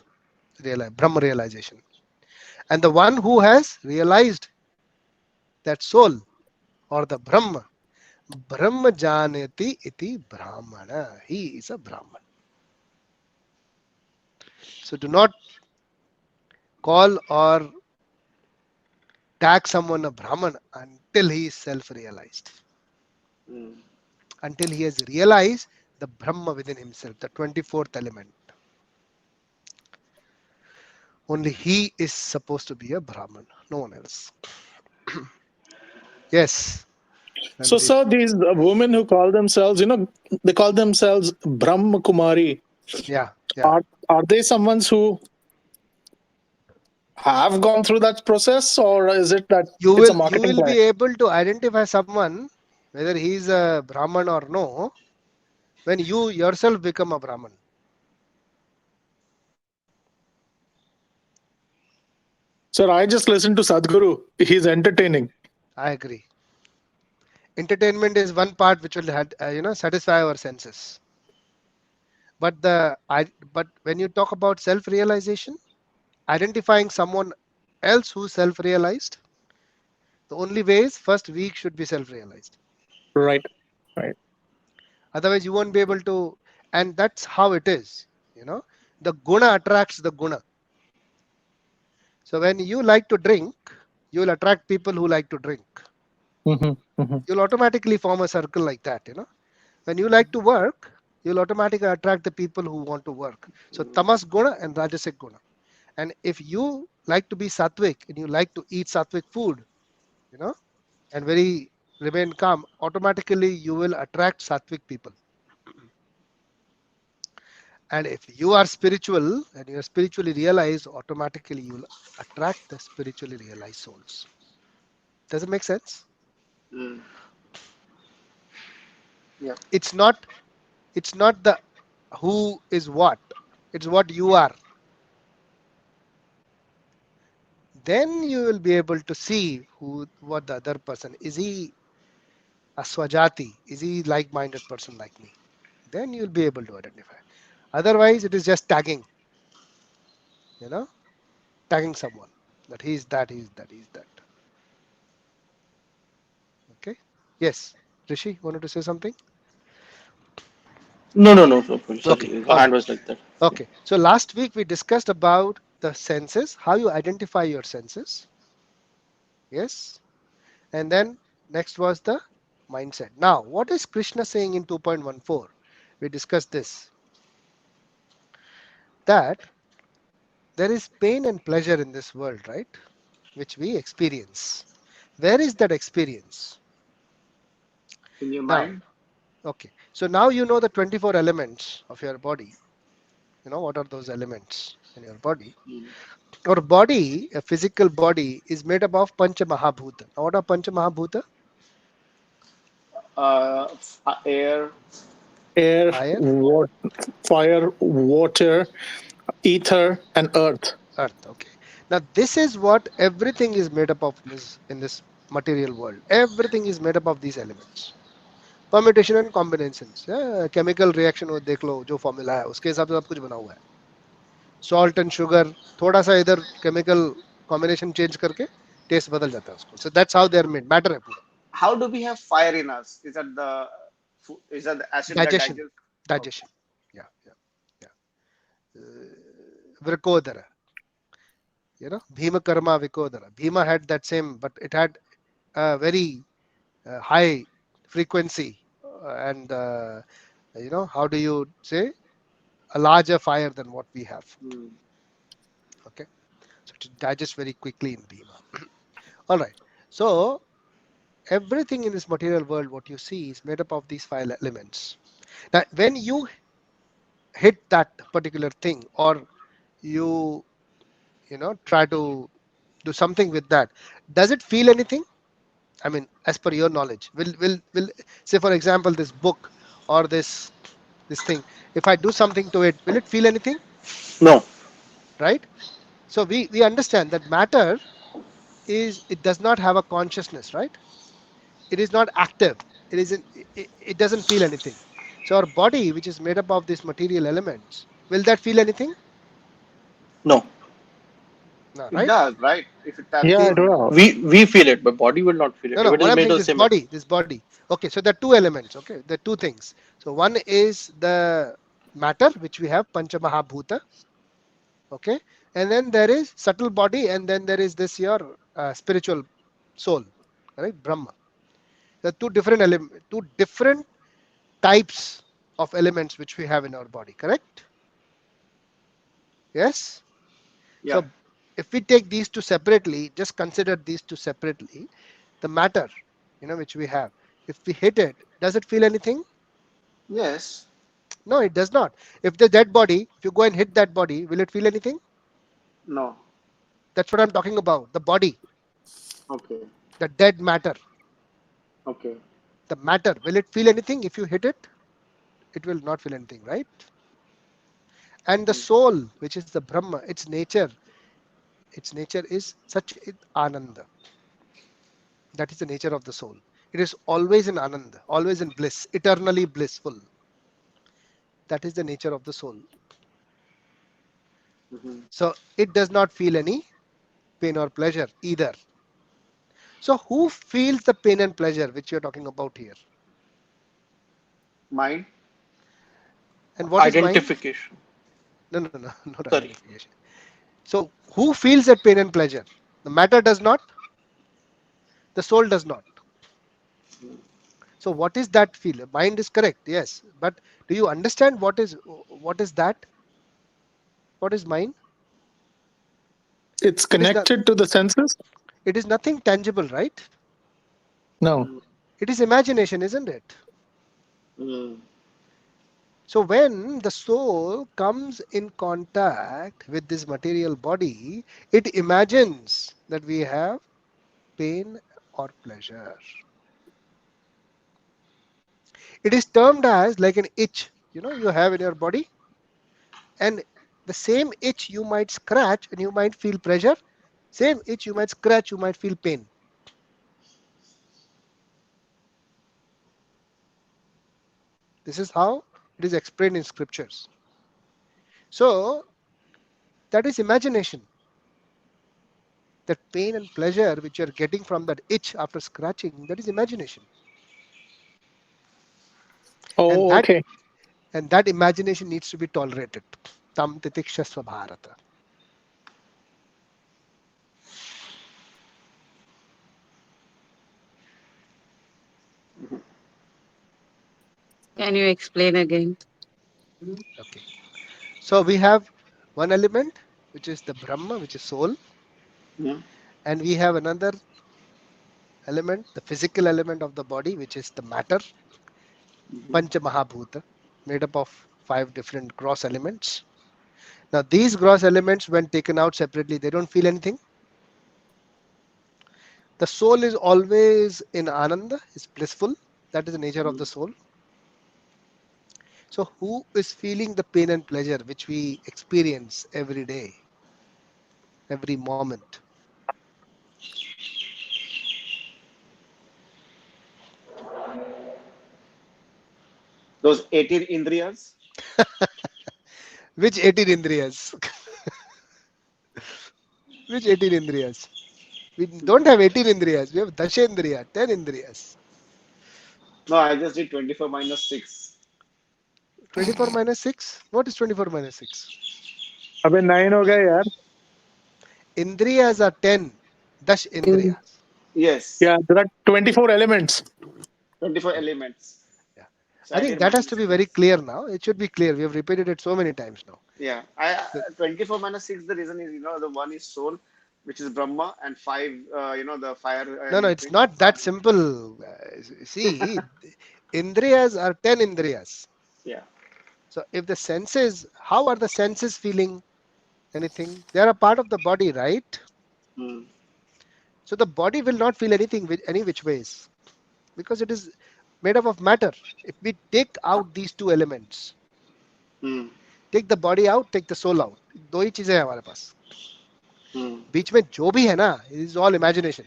Brahma realization. And the one who has realized that soul or the Brahma, Brahma Janati iti Brahmana. He is a Brahman. So do not call or tag someone a Brahman until he is self realized, Mm. until he has realized the Brahma within himself, the 24th element. Only he is supposed to be a Brahman, no one else. Yes, So, Ranveer. sir, these women who call themselves, they call themselves Brahma Kumari. Yeah, yeah. Are they someone's who have gone through that process, or is it that You it's a will you marketing will ploy? be able to identify someone whether he is a Brahman or no when you yourself become a Brahman. Sir, I just listened to Sadhguru. He's entertaining. I agree. Entertainment is one part which will satisfy our senses. But when you talk about self-realization, identifying someone else who's self-realized, the only way is first we should be self-realized. Right. Right. Otherwise, you won't be able to. And that's how it is. The guna attracts the guna. So when you like to drink, you will attract people who like to drink. Hmm. Hmm. You'll automatically form a circle like that. When you like to work, you'll automatically attract the people who want to work. So tamas guna and rajasic guna. And if you like to be sattvic and you like to eat sattvic food, you know, and very remain calm, automatically you will attract sattvic people. And if you are spiritual and you are spiritually realized, automatically you will attract the spiritually realized souls. Does it make sense? Mm. Yeah. It's not the who is what, it's what you are. Then you will be able to see what the other person is. He a swajati? Is he like-minded person like me? Then you'll be able to identify. Otherwise, it is just you know, tagging someone that he's that, he's that, he's that. Yes, Rishi wanted to say something. No, no, no. Sorry, Okay, your all hand right. was like that. Okay, so last week we discussed about the senses, how you identify your senses. Yes, and then next was the mindset. Now, what is Krishna saying in 2.14? We discussed this, that there is pain and pleasure in this world, right? Which we experience. Where is that experience? In your Now, mind. okay, so now you know the 24 elements of your body. You know what are those elements in your body? Mm. Our body, a physical body, is made up of Pancha Mahabhuta. Now, what are Pancha Mahabhuta? Air. Air, Fire, fire, water, ether, and earth. earth. Okay. Now, this is what everything is made up of in this material world. Everything is made up of these elements. Permutation and combinations. Chemical reaction वो देख लो जो formula है उसके हिसाब से सब कुछ बना हुआ है. सॉल्ट एंड शुगर थोड़ा सा इधर केमिकल कॉम्बिनेशन चेंज करके टेस्ट बदल जाता है उसको. So that's how they are made. Matter है पूरा. How do we have fire in us? Is that the is that the acid that Digestion. digests? Okay. Digestion. Yeah, yeah, yeah. Vrikodara. You know, Bhima Karma Vikodara. Bhima had that same, but it had a very high frequency and you know, how do you say, a larger fire than what we have. Hmm. Okay, so to digest very quickly in Bhima. All right, so everything in this material world, what you see, is made up of these five elements. Now, when you hit that particular thing, or you you know try to do something with that, does it feel anything? I mean, as per your knowledge, will say, for example, this book or this thing, if I do something to it, will it feel anything? No, Right? So we understand that matter is, it does not have a consciousness, right? It is not active. It isn't. It doesn't feel anything. So our body, which is made up of these material elements, will that feel anything? no. No, It right? does, right? If it taps Yeah, The, it upon. will. We feel it, but body will not feel it. no, If no. it What is I'm made saying, of this cement. body, this body. Okay, so there are two elements. Okay, there are two things. So one is the matter, which we have Pancha Mahabhuta. Okay, and then there is subtle body, and then there is this your spiritual soul, right? Brahma. There are two different two different types of elements which we have in our body. Correct? Yes. Yeah. So if we take these two separately, just consider these two separately. The matter, you know, which we have, if we hit it, does it feel anything? Yes. No, it does not. If the dead body, if you go and hit that body, will it feel anything? No. That's what I'm talking about. The body, Okay. the dead matter, Okay. the matter, will it feel anything if you hit it? It will not feel anything, right? And the Mhm. soul, which is the Brahma, its nature is such Ananda. That is the nature of the soul. It is always in Ananda, always in bliss, eternally blissful. That is the nature of the soul. Mhm. So it does not feel any pain or pleasure either. So who feels the pain and pleasure which you're talking about here? Mind. And what is mind? Identification. No, no, no, not Sorry. identification. So who feels that pain and pleasure? The matter does not, the soul does not. So what is that feel? Mind is correct, yes. But do you understand what is that? What is mind? It's It is not, connected to the senses? it is nothing tangible, right? No. Mm. It is imagination, isn't it? Mm. So when the soul comes in contact with this material body, it imagines that we have pain or pleasure. It is termed as like an itch, you know, you have in your body, and the same itch you might scratch and you might feel pleasure. Same itch you might scratch, you might feel pain. This is how it is explained in scriptures. So that is imagination. That pain and pleasure which you are getting from that itch after scratching, that is imagination. and Oh, that okay. and that imagination needs to be tolerated. Tam titikshasva bharata. Can you explain again? Okay. So we have one element which is the Brahma, which is soul, Yeah. and we have another element, the physical element of the body, which is the matter, Pancha Mahabhuta, made up of 5 different gross elements. Now, these gross elements, when taken out separately, they don't feel anything. The soul is always in Ananda, is blissful. That is the nature of the soul. So, who is feeling the pain and pleasure which we experience every day, every moment? Those 18 indriyas. Which 18 indriyas? Which 18 indriyas? We don't have 18 indriyas. We have Dashendriya, 10 indriyas. No, I just did 24 minus 6. 24 minus 6? What is 24 minus 6? अबे 9 हो गया यार. Indriyas are 10. Dash Mm. indriyas. Yes, Yeah, there are 24 elements. 24 elements. Yeah. So I I think did that has to minus be very 6. clear now. It should be clear. We have repeated it so many times now. Yeah, So, 24 minus 6. The reason is, the one is soul, which is Brahma, and 5, the fire no, it's element. not that simple. See, indriyas are 10 indriyas. Yeah. So if the senses, how are the senses feeling anything? They are a part of the body, right? Hmm. So the body will not feel anything with any which ways because it is made up of matter. If we take out these 2 elements, Hmm. take the body out, take the soul out, दो ही चीजें हैं हमारे पास. Hmm. बीच में जो भी है ना, it is all imagination.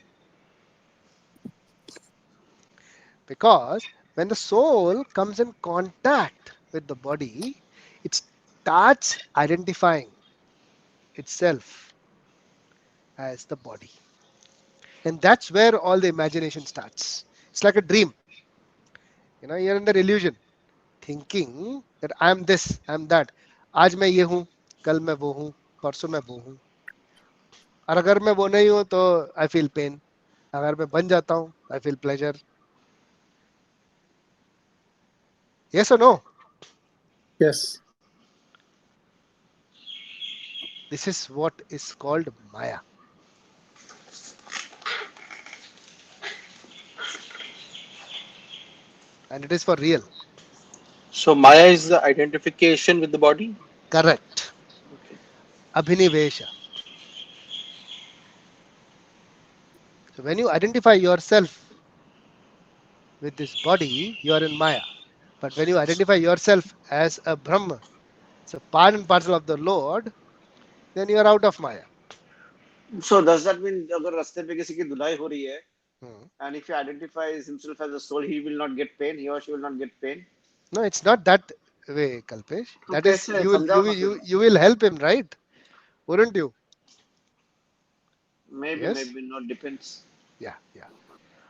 Because when the soul comes in contact with the body, it starts identifying itself as the body. And that's where all the imagination starts. It's like a dream. You're in the illusion, thinking that I'm this, I'm that. आज मैं ये हूँ, कल मैं वो हूँ, परसों मैं वो हूँ. और अगर मैं वो नहीं हूँ तो I feel pain. अगर मैं बन जाता हूँ, I feel pleasure. Yes or no? Yes. This is what is called Maya. And it is for real. So Maya is the identification with the body. Correct. Okay. Abhinivesha. So when you identify yourself with this body, you are in Maya. But when you identify yourself as a Brahma, so part and parcel of the Lord, then you are out of Maya. So does that mean अगर रास्ते पे किसी की धुलाई हो रही है, Hmm. and if he identifies himself as a soul, he will not get pain. He or she will not get pain. No, it's not that way, Kalpesh. तो That is, कैसे समझाओ ना फिर. you will help him, right? Wouldn't you? Maybe, Yes. maybe not, depends. Yeah, yeah.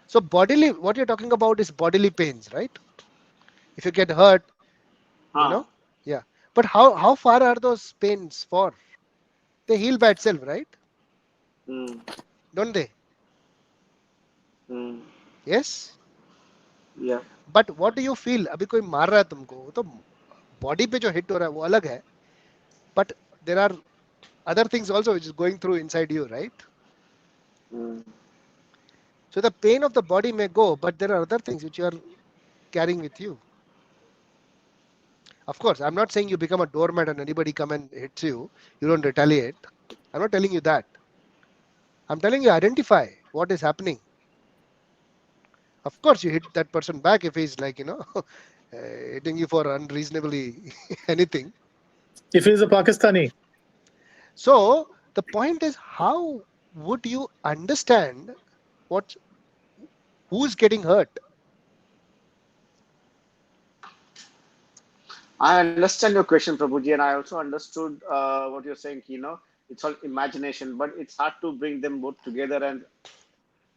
So bodily, what you're talking about is bodily pains, right? If you get hurt, you हाँ. know, yeah. But how far are those pains for? They heal by itself, right? Hmm. Don't they? Hmm. Yes. Yeah. But what do you feel? अभी कोई मार रहा है तुमको, तो body पे जो हिट हो रहा है वो अलग है, but there are other things also which is going through inside you, right? Hmm. So the pain of the body may go, but there are other things which you are carrying with you. Of course, I'm not saying you become a doormat and anybody come and hits you, you don't retaliate. I'm not telling you that. I'm telling you identify what is happening. Of course, you hit that person back if he's like, hitting you for unreasonably anything. If he's a Pakistani. So the point is, how would you understand what who's getting hurt? I understand your question, Prabhuji, and I also understood what you're saying. It's all imagination, but it's hard to bring them both together and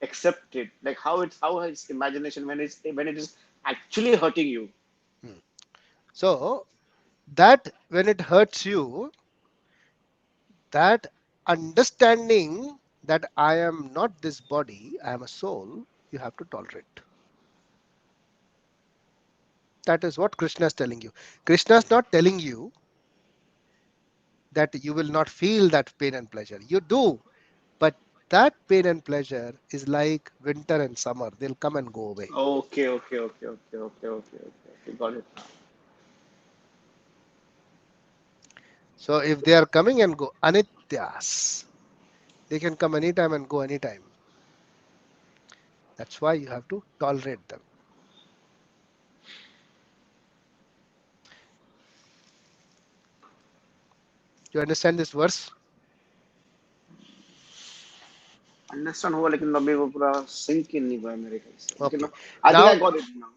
accept it. Like how it's imagination when it is actually hurting you. Hmm. So that when it hurts you, that understanding that I am not this body, I am a soul, you have to tolerate. That is what Krishna is telling you. Krishna is not telling you that you will not feel that pain and pleasure. You do, but that pain and pleasure is like winter and summer. They'll come and go away. Okay. Got it now. So if they are coming and go, anityas, they can come anytime and go anytime. That's why you have to tolerate them. You understand this verse? Understand हुआ लेकिन अभी वो पूरा sink in नहीं हुआ है मेरे ख्याल से लेकिन Okay. I think Now, I got it now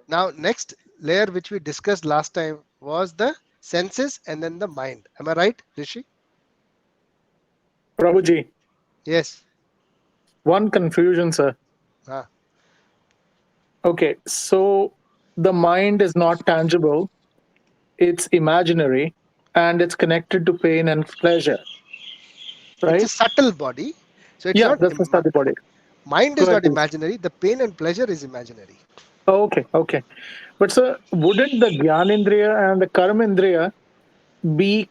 now next layer which we discussed last time was the senses and then the mind. Am I right, Rishi? Prabhuji, Yes. one confusion, sir. Ah, Okay, so the mind is not tangible, it's imaginary, and it's connected to pain and pleasure, it's a right? subtle body. So it's Yeah, not that's the study body. mind Go is ahead, not please. imaginary. The pain and pleasure is imaginary. Okay. But sir, wouldn't the Gyanendriya and the Karmendriya be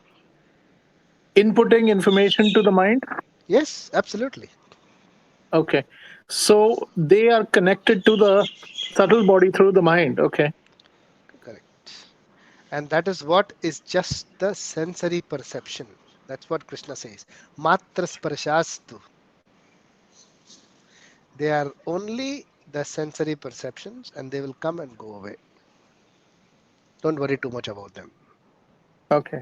inputting information to the mind? Yes, absolutely. Okay. So they are connected to the subtle body through the mind. Okay. Correct. And that is what is just the sensory perception. That's what Krishna says. Matra sparashastu. They are only the sensory perceptions and they will come and go away. Don't worry too much about them. Okay.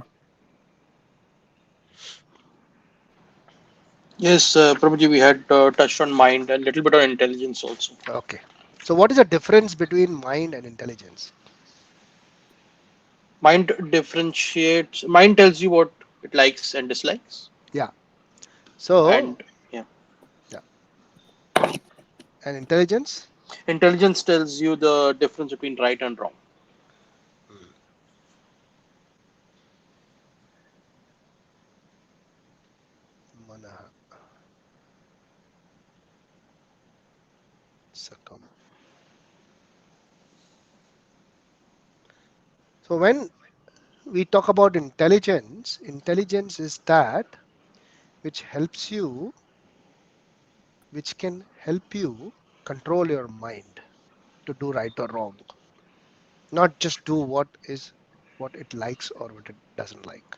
Yes, Prabhuji, we had touched on mind and little bit on intelligence also. Okay. So what is the difference between mind and intelligence? Mind tells you what it likes and dislikes, Yeah. So, and yeah, yeah. And intelligence? intelligence tells you the difference between right and wrong. Hmm. Manaha sakam. So when we talk about intelligence, intelligence is that which helps you, which can help you control your mind to do right or wrong, not just do what it likes or what it doesn't like.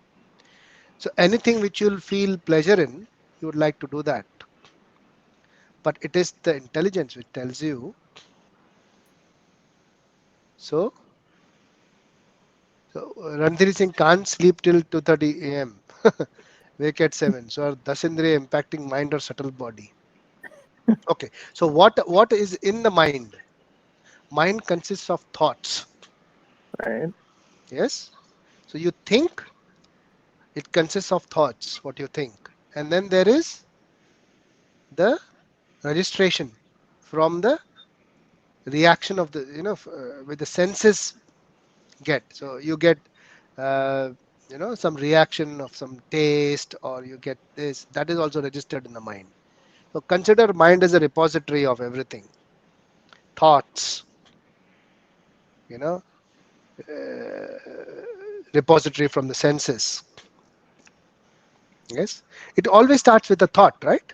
So anything which you'll feel pleasure in, you would like to do that. But it is the intelligence which tells you. So, so Randhir Singh can't sleep till 2:30 a.m. Wake at 7. So are Dasindriya impacting mind or subtle body? Okay. So what is in the mind? Mind consists of thoughts. Right. Yes. So you think, it consists of thoughts, what you think. And then there is the registration from the reaction of the, with the senses get. So you get, uh, some reaction of some taste, or you get this, that is also registered in the mind. So consider mind as a repository of everything. Thoughts, you know, repository from the senses. Yes. It always starts with a thought, right?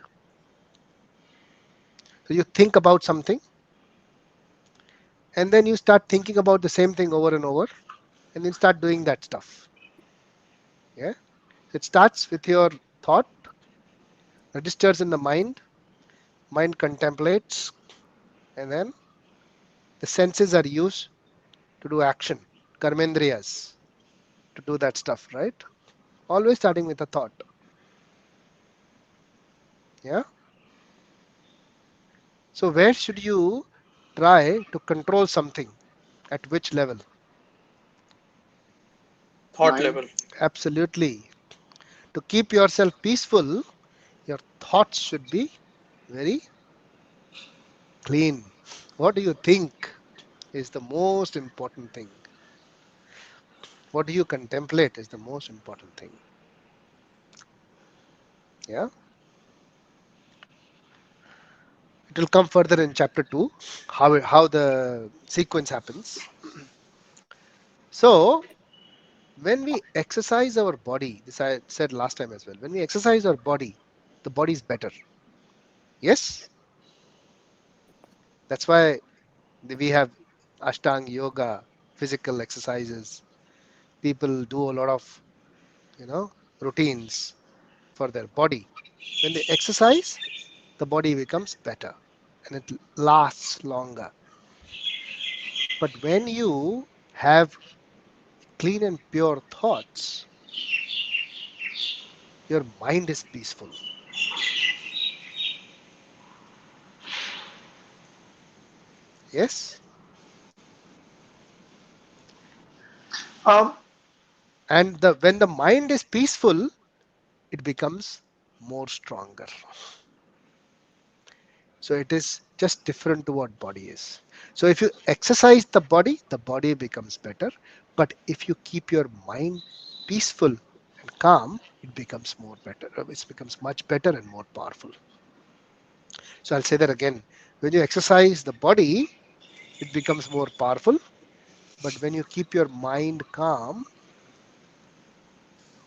So you think about something and then you start thinking about the same thing over and over and then start doing that stuff. Yeah. It starts with your thought, registers in the mind contemplates, and then the senses are used to do action, karmendriyas, to do that stuff, right? Always starting with a thought. Yeah. So where should you try to control something? At which level? Thought Mind. level. Absolutely. To keep yourself peaceful, your thoughts should be very clean. What do you think is the most important thing? What do you contemplate is the most important thing. Yeah, it will come further in chapter 2 how the sequence happens. So when we exercise our body, this I said last time as well, when we exercise our body, the body is better. Yes, that's why we have Ashtanga yoga, physical exercises. People do a lot of, routines for their body. When they exercise, the body becomes better and it lasts longer. But when you have clean and pure thoughts, your mind is peaceful. Yes, Um, and when the mind is peaceful, it becomes more stronger. So it is just different to what body is. So if you exercise the body becomes better. But if you keep your mind peaceful and calm, it becomes more better. It becomes much better and more powerful. So I'll say that again. When you exercise the body, it becomes more powerful. But when you keep your mind calm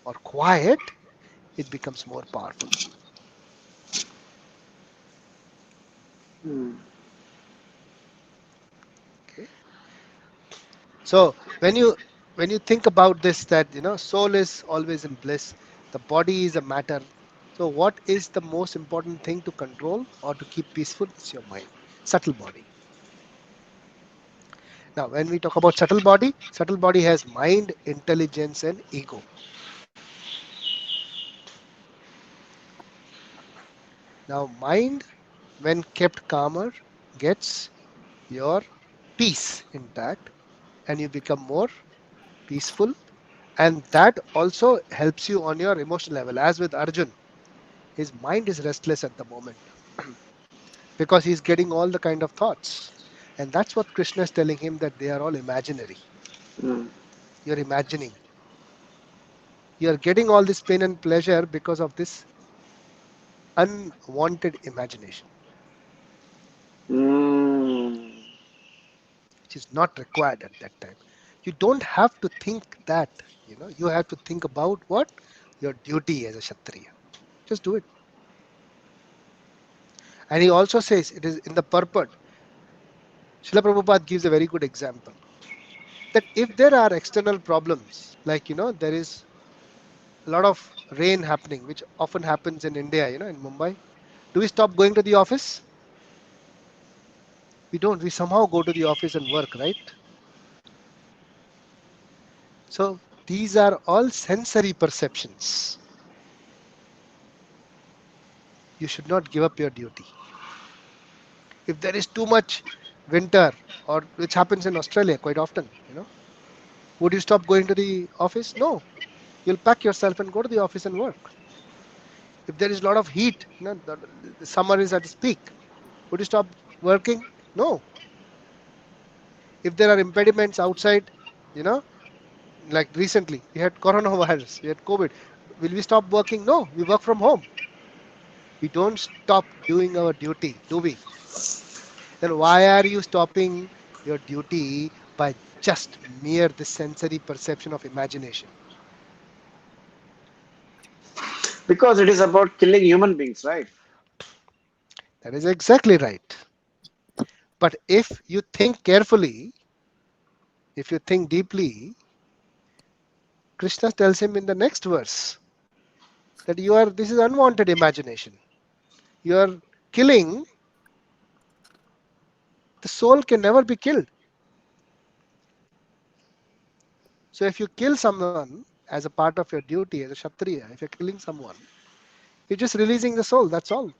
or quiet, it becomes more powerful. hmm. Okay. So when you think about this, that soul is always in bliss, the body is a matter. So what is the most important thing to control or to keep peaceful? It's your mind, subtle body. Now, when we talk about subtle body has mind, intelligence, and ego. Now, mind, when kept calmer, gets your peace intact, and you become more peaceful. And that also helps you on your emotional level. As with Arjun, his mind is restless at the moment because he's getting all the kind of thoughts. And that's what Krishna is telling him, that they are all imaginary. Hmm. You're imagining. You're getting all this pain and pleasure because of this unwanted imagination, Hmm. which is not required at that time. You don't have to think that, you have to think about what? Your duty as a Kshatriya. Just do it. And he also says it is in the purport. Srila Prabhupada gives a very good example that if there are external problems, like, there is a lot of rain happening, which often happens in India, in Mumbai, do we stop going to the office? We don't. We somehow go to the office and work, right? So these are all sensory perceptions. You should not give up your duty. If there is too much winter, or which happens in Australia quite often, would you stop going to the office? No. You'll pack yourself and go to the office and work. If there is a lot of heat, the summer is at its peak, would you stop working? No. If there are impediments outside, you know, like recently we had coronavirus, we had COVID, will we stop working? No, we work from home. We don't stop doing our duty, do we? Then why are you stopping your duty by just mere the sensory perception of imagination? Because it is about killing human beings, right? That is exactly right. But if you think carefully, if you think deeply, Krishna tells him in the next verse that this is unwanted imagination. You are killing, the soul can never be killed. So if you kill someone as a part of your duty as a Kshatriya, if you're killing someone, you're just releasing the soul, that's all.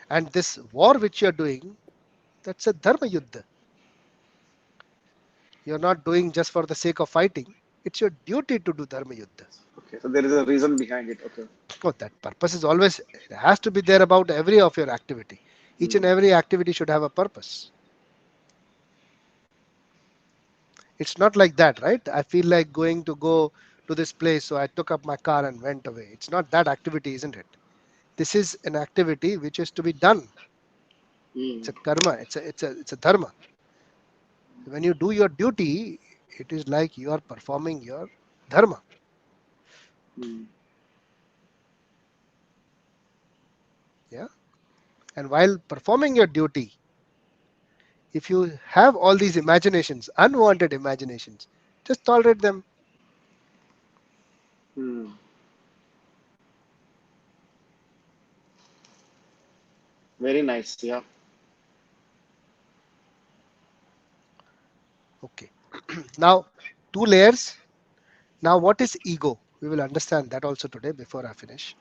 And this war which you're doing, that's a dharma yuddha. You're not doing just for the sake of fighting. It's your duty to do dharma yuddha. Okay, so there is a reason behind it. Okay. Oh, that purpose is always, it has to be there about every of your activity. Each and every activity should have a purpose. It's not like that, right? I feel like go to this place, so I took up my car and went away. It's not that activity, isn't it? This is an activity which is to be done. It's a Mm. karma. It's a dharma. When you do your duty, it is like you are performing your dharma. Mm. Yeah. And while performing your duty, if you have all these imaginations, unwanted imaginations, just tolerate them. Mm. Very nice. Yeah. Okay. Now, two layers. Now, what is ego? We will understand that also today before I finish.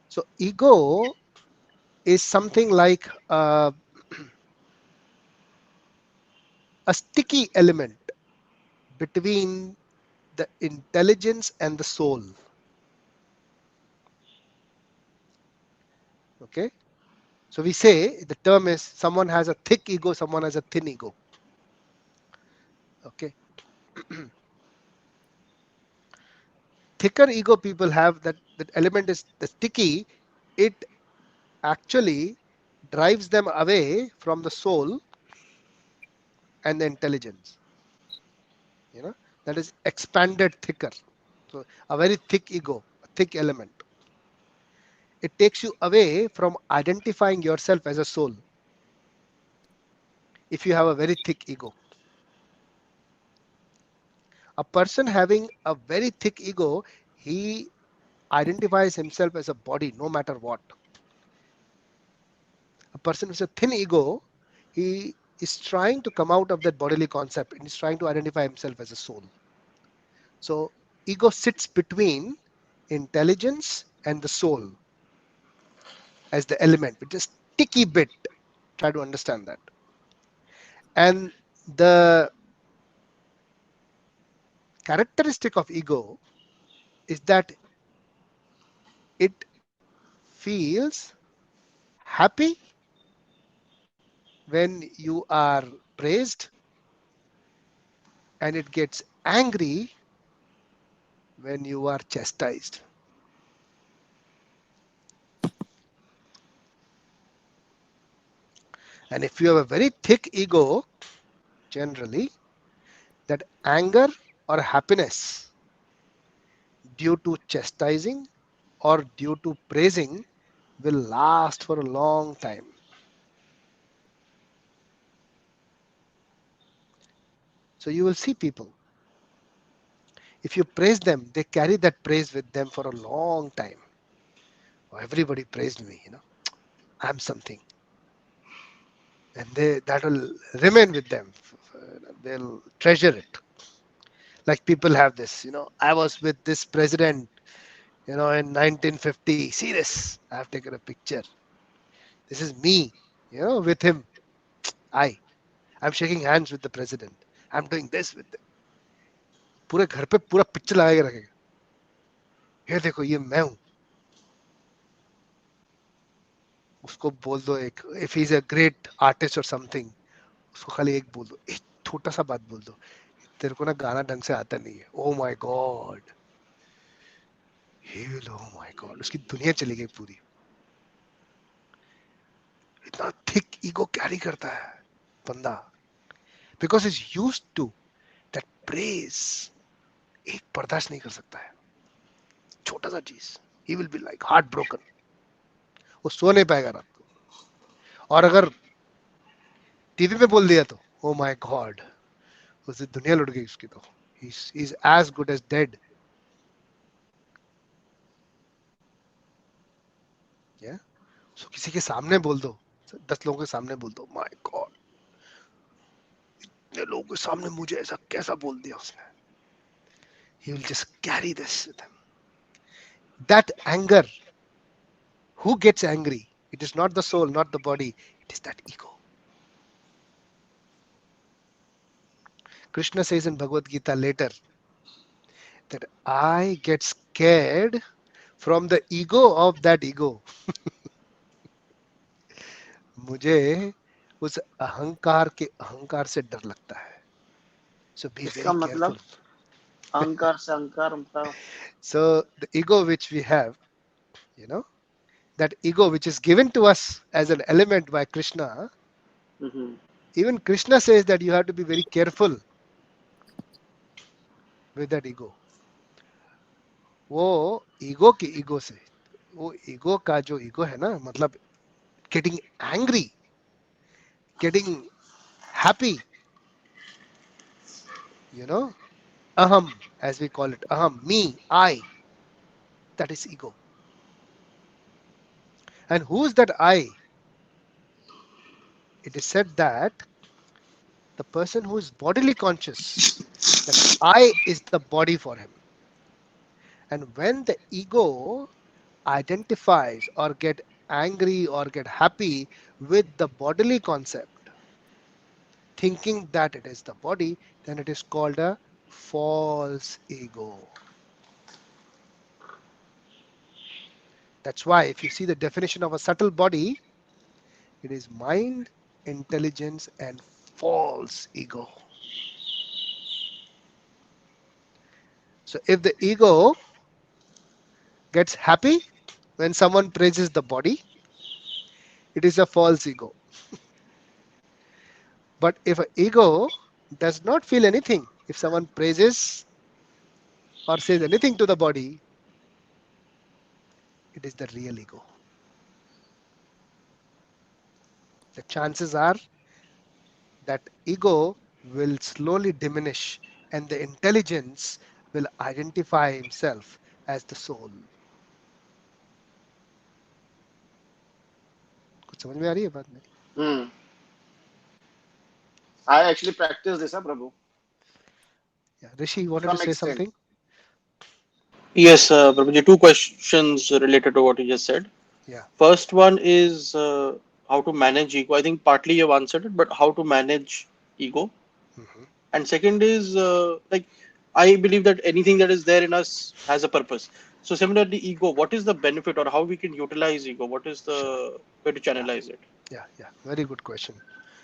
So, ego is something like a sticky element between the intelligence and the soul. Okay. So, we say the term is someone has a thick ego, someone has a thin ego. Okay. Thicker ego people have that element is the sticky. It actually drives them away from the soul and the intelligence. You know, that is expanded thicker. So a very thick ego, a thick element. It takes you away from identifying yourself as a soul if you have a very thick ego. A person having a very thick ego, he identifies himself as a body no matter what. A person with a thin ego, he is trying to come out of that bodily concept and he's trying to identify himself as a soul. So ego sits between intelligence and the soul as the element, which is sticky bit. Try to understand that. And the characteristic of ego is that it feels happy when you are praised and it gets angry when you are chastised. And if you have a very thick ego, generally, that anger or happiness due to chastising or due to praising will last for a long time. So you will see people, if you praise them, they carry that praise with them for a long time. Oh, everybody praised me, I'm something. And that will remain with them. They'll treasure it. Like people have this, I was with this president, in 1950. See this? I have taken a picture. This is me, with him. I. I'm shaking hands with the president. I'm doing this with them. पूरे घर पे पूरा picture लगा के रखेगा. ये देखो ये मैं हूँ. उसको बोल दो एक, if he's a great artist or something, उसको खाली एक बोल दो, एक छोटा सा बात बोल दो, तेरे को ना गाना ढंग से आता नहीं है. Oh my God. He will, oh my God. उसकी दुनिया चली गई पूरी. इतना thick ego carry करता है बंदा. Because he's used to that praise. एक बर्दाश्त नहीं कर सकता है. छोटा सा चीज. He will be like heartbroken. वो सो नहीं पाएगा रात को. और अगर टीवी में बोल दिया तो ओ माय गॉड, उसे दुनिया लुट गई उसकी. तो he's as good as dead. Yeah. So किसी के सामने बोल दो, 10 लोगों के सामने बोल दो, माय गॉड, इतने लोगों के सामने मुझे ऐसा कैसा बोल दिया उसने. He will just carry this with him. That anger, who gets angry? It is not the soul, not the body, it is that ego. Krishna says in Bhagavad Gita later that I get scared from the ego of that ego. मुझे उस अहंकार के अहंकार से डर लगता है. So be इसका very मतलब careful. अहंकार से अहंकार मतलब So the ego which we have, you know, that ego which is given to us as an element by Krishna, hmm, even Krishna says that you have to be very careful with that ego. वो ego के ego से, वो ego का जो ego है ना, मतलब getting angry, getting happy, you know, aham, as we call it, aham, me, I, that is ego. And who's that I? It is said that the person who is bodily conscious, that I is the body for him. And when the ego identifies or get angry or get happy with the bodily concept, thinking that it is the body, then it is called a false ego. That's why if you see the definition of a subtle body, it is mind, intelligence, and false ego. So if the ego gets happy when someone praises the body, it is a false ego. But if an ego does not feel anything, if someone praises or says anything to the body, it is the real ego. The chances are that ego will slowly diminish and the intelligence will identify himself as the soul. कुछ समझ में आ रही है बात मेरी? हम्म. I actually practice this, Prabhu, Yeah. Rishi, you wanted to some say extent. something? Yes, Prabhuji, two questions related to what you just said. Yeah. First one is how to manage ego. I think partly you've answered it, but how to manage ego. Mhm. And second is like I believe that anything that is there in us has a purpose. So similarly, ego. What is the benefit, or how we can utilize ego? What is Sure. the way to Yeah. channelize it? Yeah. Very good question.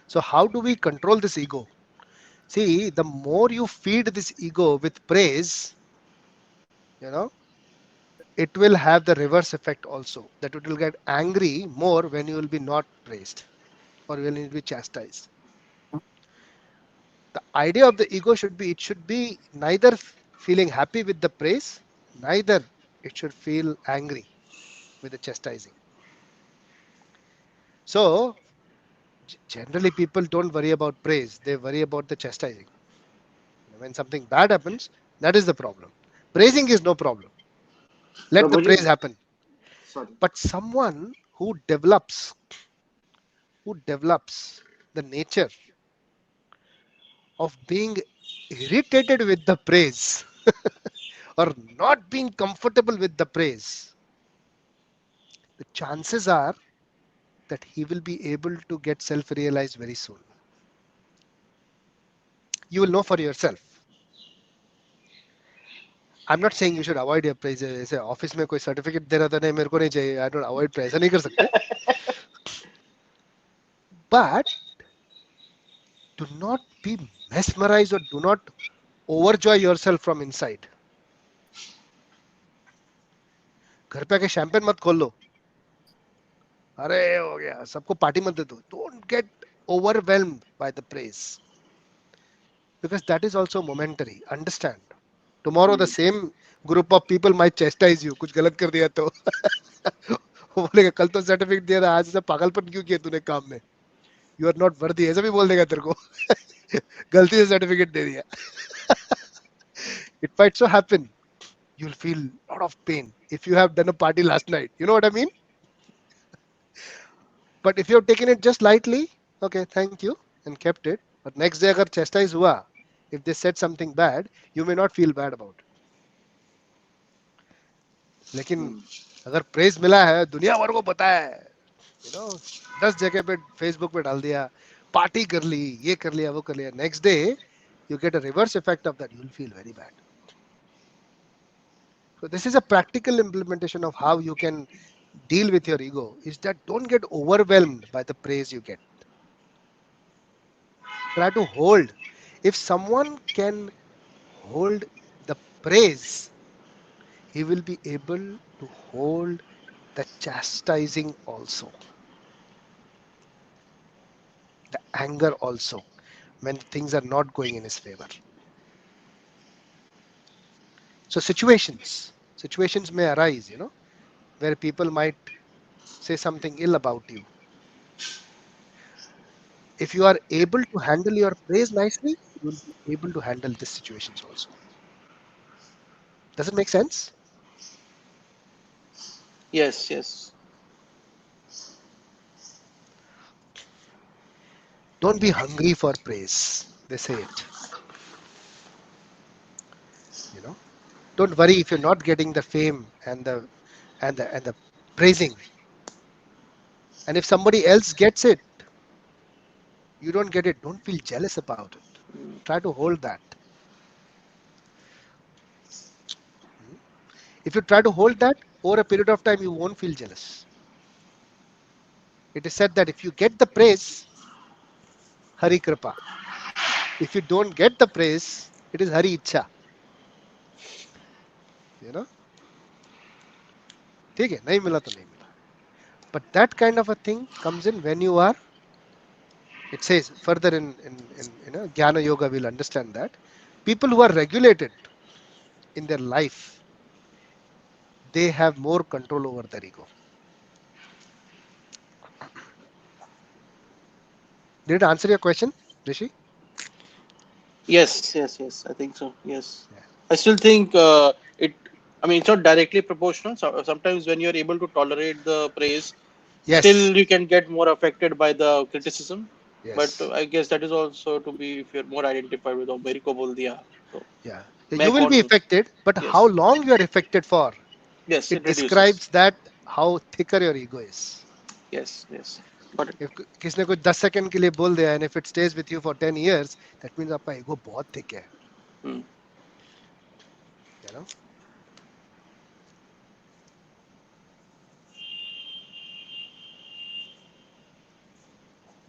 So how do we control this ego? See, the more you feed this ego with praise, you know, it will have the reverse effect also, that it will get angry more when you will be not praised or when you will be chastised. The idea of the ego should be, it should be neither feeling happy with the praise, neither it should feel angry with the chastising. So generally people don't worry about praise, they worry about the chastising. When something bad happens, that is the problem. Praising is no problem, let the praise Prabhuji, happen. sorry. But someone who develops the nature of being irritated with the praise or not being comfortable with the praise, the chances are that he will be able to get self realized very soon. You will know for yourself. I'm not saying you should avoid your praise. जैसे office में कोई certificate दे रहा था, नहीं मेरे को नहीं चाहिए, आई डोंट अवॉइड praise, ऐसा नहीं कर सकते. But do not be mesmerized or do not overjoy yourself from inside. घर पे आके शैंपेन मत खोल लो, अरे हो गया, सबको पार्टी मत दे दो. Don't get overwhelmed by the praise, because that is also momentary. Understand? Tomorrow the same group of people might chastise you. कुछ गलत कर दिया तो वो बोलेगा कल तो सर्टिफिकेट दिया था, आज से पागलपन क्यों किया तूने काम में, यू आर नॉट वर्दी, ऐसा भी बोल देगा तेरे को. गलती से सर्टिफिकेट दे दिया. It might so happen you'll feel a lot of pain if you have done a party last night. You know what I mean? But if you have taken it just lightly, okay, thank you, and kept it. But next day अगर chastise हुआ, if they said something bad, you may not feel bad about it. लेकिन अगर praise मिला है, दुनिया भर को पता है, you know, 10 जगह पे Facebook पे डाल दिया, पार्टी कर ली, ये कर लिया, वो कर लिया, next day you get a reverse effect of that. You'll feel very bad. So this is a practical implementation of how you can deal with your ego is that don't get overwhelmed by the praise you get. Try to hold. If someone can hold the praise, he will be able to hold the chastising also, the anger also, when things are not going in his favor. So situations may arise, where people might say something ill about you. If you are able to handle your praise nicely, you will be able to handle these situations also. Does it make sense? Yes, yes. Don't be hungry for praise. They say it. You know. Don't worry if you're not getting the fame and the praising. And if somebody else gets it, you don't get it. Don't feel jealous about it. Try to hold that. Hmm? If you try to hold that over a period of time, you won't feel jealous. It is said that if you get the praise, Hari Kripa. If you don't get the praise, it is Hari Ichha. You know, ठीक है नहीं मिला तो नहीं मिला. But that kind of a thing comes in when you are. It says further in Jnana Yoga, we'll understand that people who are regulated in their life, they have more control over their ego. Did it answer your question, Rishi? Yes, yes, yes. I think so. Yes. Yeah. I still think it. I mean, it's not directly proportional. So sometimes when you're able to tolerate the praise, Yes. still you can get more affected by the criticism. But Yes. I guess that is also to be if you're more identified with मेरे को बोल दिया. So Yeah. मैं You will be कौन हूँ? affected, but how Yes, long you are affected for, yes. it It reduces. describes that how thicker your ego is. Yes, yes. Got it. If किसने कुछ 10 second के लिए बोल दिया and if it stays with you for 10 years, that means आपका ego बहुत thick है. Hmm. You know.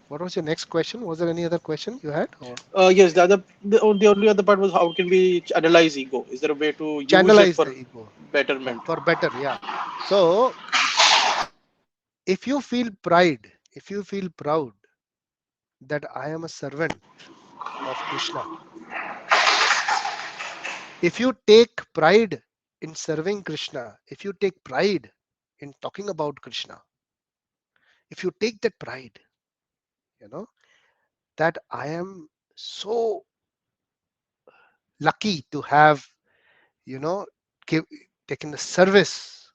What was your next question? Was there any other question you had? Or Yes. The only other part was how can we analyze ego? Is there a way to use it channelize the for ego. Yeah, betterment? for better. Yeah. So if you feel pride, if you feel proud that I am a servant of Krishna, if you take pride in serving Krishna, if you take pride in talking about Krishna, if you take that pride, you know, that I am so lucky to have, you know, give, taken the service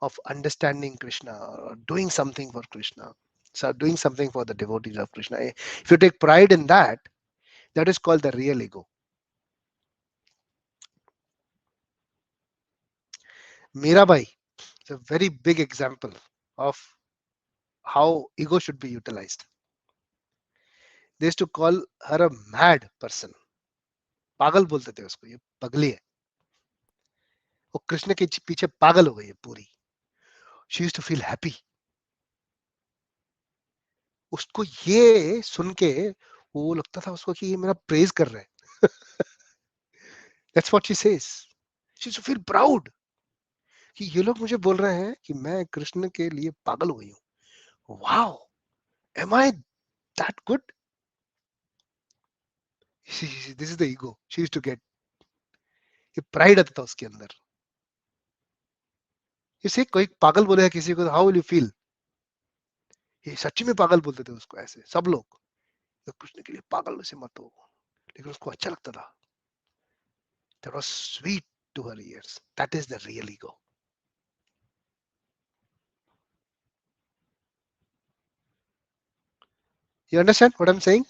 of understanding Krishna or doing something for Krishna, so doing something for the devotees of Krishna. If you take pride in that, that is called the real ego. Mirabai is a very big example of how ego should be utilized. They used to call her a mad person. पागल बोलते थे उसको, ये पगली है, वो कृष्ण के पीछे पागल हो गई है पूरी. She used to feel happy. उसको ये सुन के वो लगता था उसको कि ये मेरा प्रेज कर रहे हैं. That's what she says. She used to feel proud कि ये लोग मुझे बोल रहे हैं कि मैं कृष्ण के लिए पागल हो गई हूँ. Wow, am I that good? This is the ego she used to get. ये प्राइड आता था उसके अंदर. इसे कोई पागल बोलेगा किसी को, हाउ विल यू फील? ये सच्ची में पागल बोलते थे उसको ऐसे सब लोग, तो कृष्ण के लिए पागल से मत हो, लेकिन उसको अच्छा लगता था. That was sweet to her ears. That is the real ego. You understand what I'm saying?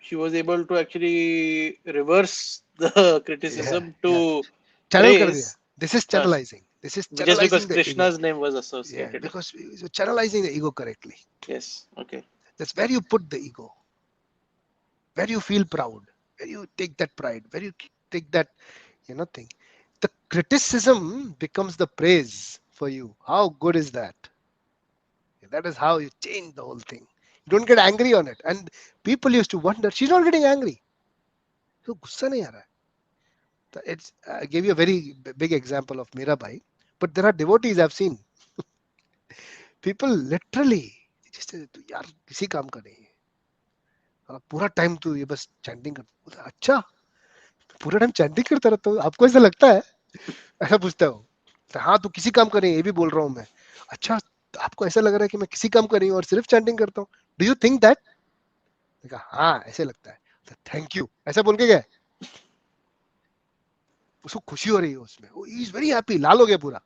She was able to actually reverse the Yeah, criticism yeah. to Channel कर दिया. praise This is uh, channelizing. This is just because channelizing the ego. Krishna's name was Yeah, associated. because you're channelizing the ego correctly. Yes. Okay. That's where you put the ego, where you feel proud, where you take that pride, where you take that thing. The criticism becomes the praise for you. How good is that? That is how you change the whole thing. You don't get angry on it. And people used to wonder, she's not getting angry. So गुस्सा नहीं आ रहा है. It's, I gave you a very big example of Mirabai, but there are devotees I've seen. People literally just say, "तू यार किसी काम का नहीं है, पूरा टाइम तू ये बस चैंटिंग कर." अच्छा, पूरा टाइम चैंटिंग करता रहता हूँ, आपको ऐसा लगता है? ऐसा पूछता हूँ. हाँ, तू किसी काम का नहीं है, ये भी बोल रहा हूँ मैं. अच्छा, आपको ऐसा लग रहा है कि मैं किसी काम का नहीं हूँ और सिर्फ चैंटिंग करता हूँ? Do you think that? हाँ, ऐसे लगता है. थैंक यू ऐसा बोल के गए. उसको खुशी हो रही है उसमें, ही इज वेरी हैप्पी, लाल हो गया पूरा.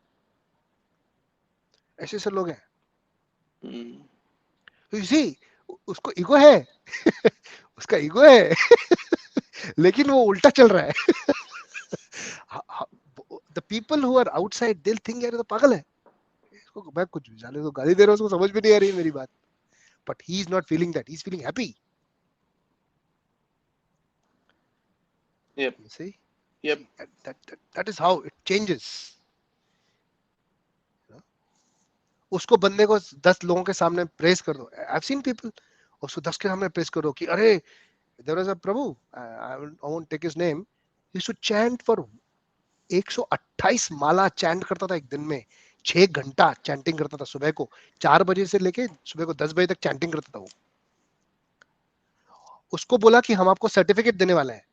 ऐसे ऐसे लोग हैं. तो यू सी, उसको ईगो है. उसका ईगो है. लेकिन वो उल्टा चल रहा है. The people who are outside they think यार ये तो पागल है, इसको मैं कुछ जाने तो गाली दे रहा हूँ, उसको समझ भी नहीं आ रही है मेरी बात. But he is not feeling that, he is feeling happy. Yep. You see, Yep. that is how it changes. उसको बंदे को 10 लोगों के सामने प्रेस कर दो. आई हैव सीन पीपल, उसको 10 के सामने प्रेस करो कि अरे there was a prabhu, I won't take his name, he used to chant for 128 mala chant करता था एक दिन में. 6 घंटा चैंटिंग करता था. सुबह को 4 बजे से लेके सुबह को 10 बजे तक चैंटिंग करता था वो. उसको बोला कि हम आपको सर्टिफिकेट देने वाले हैं,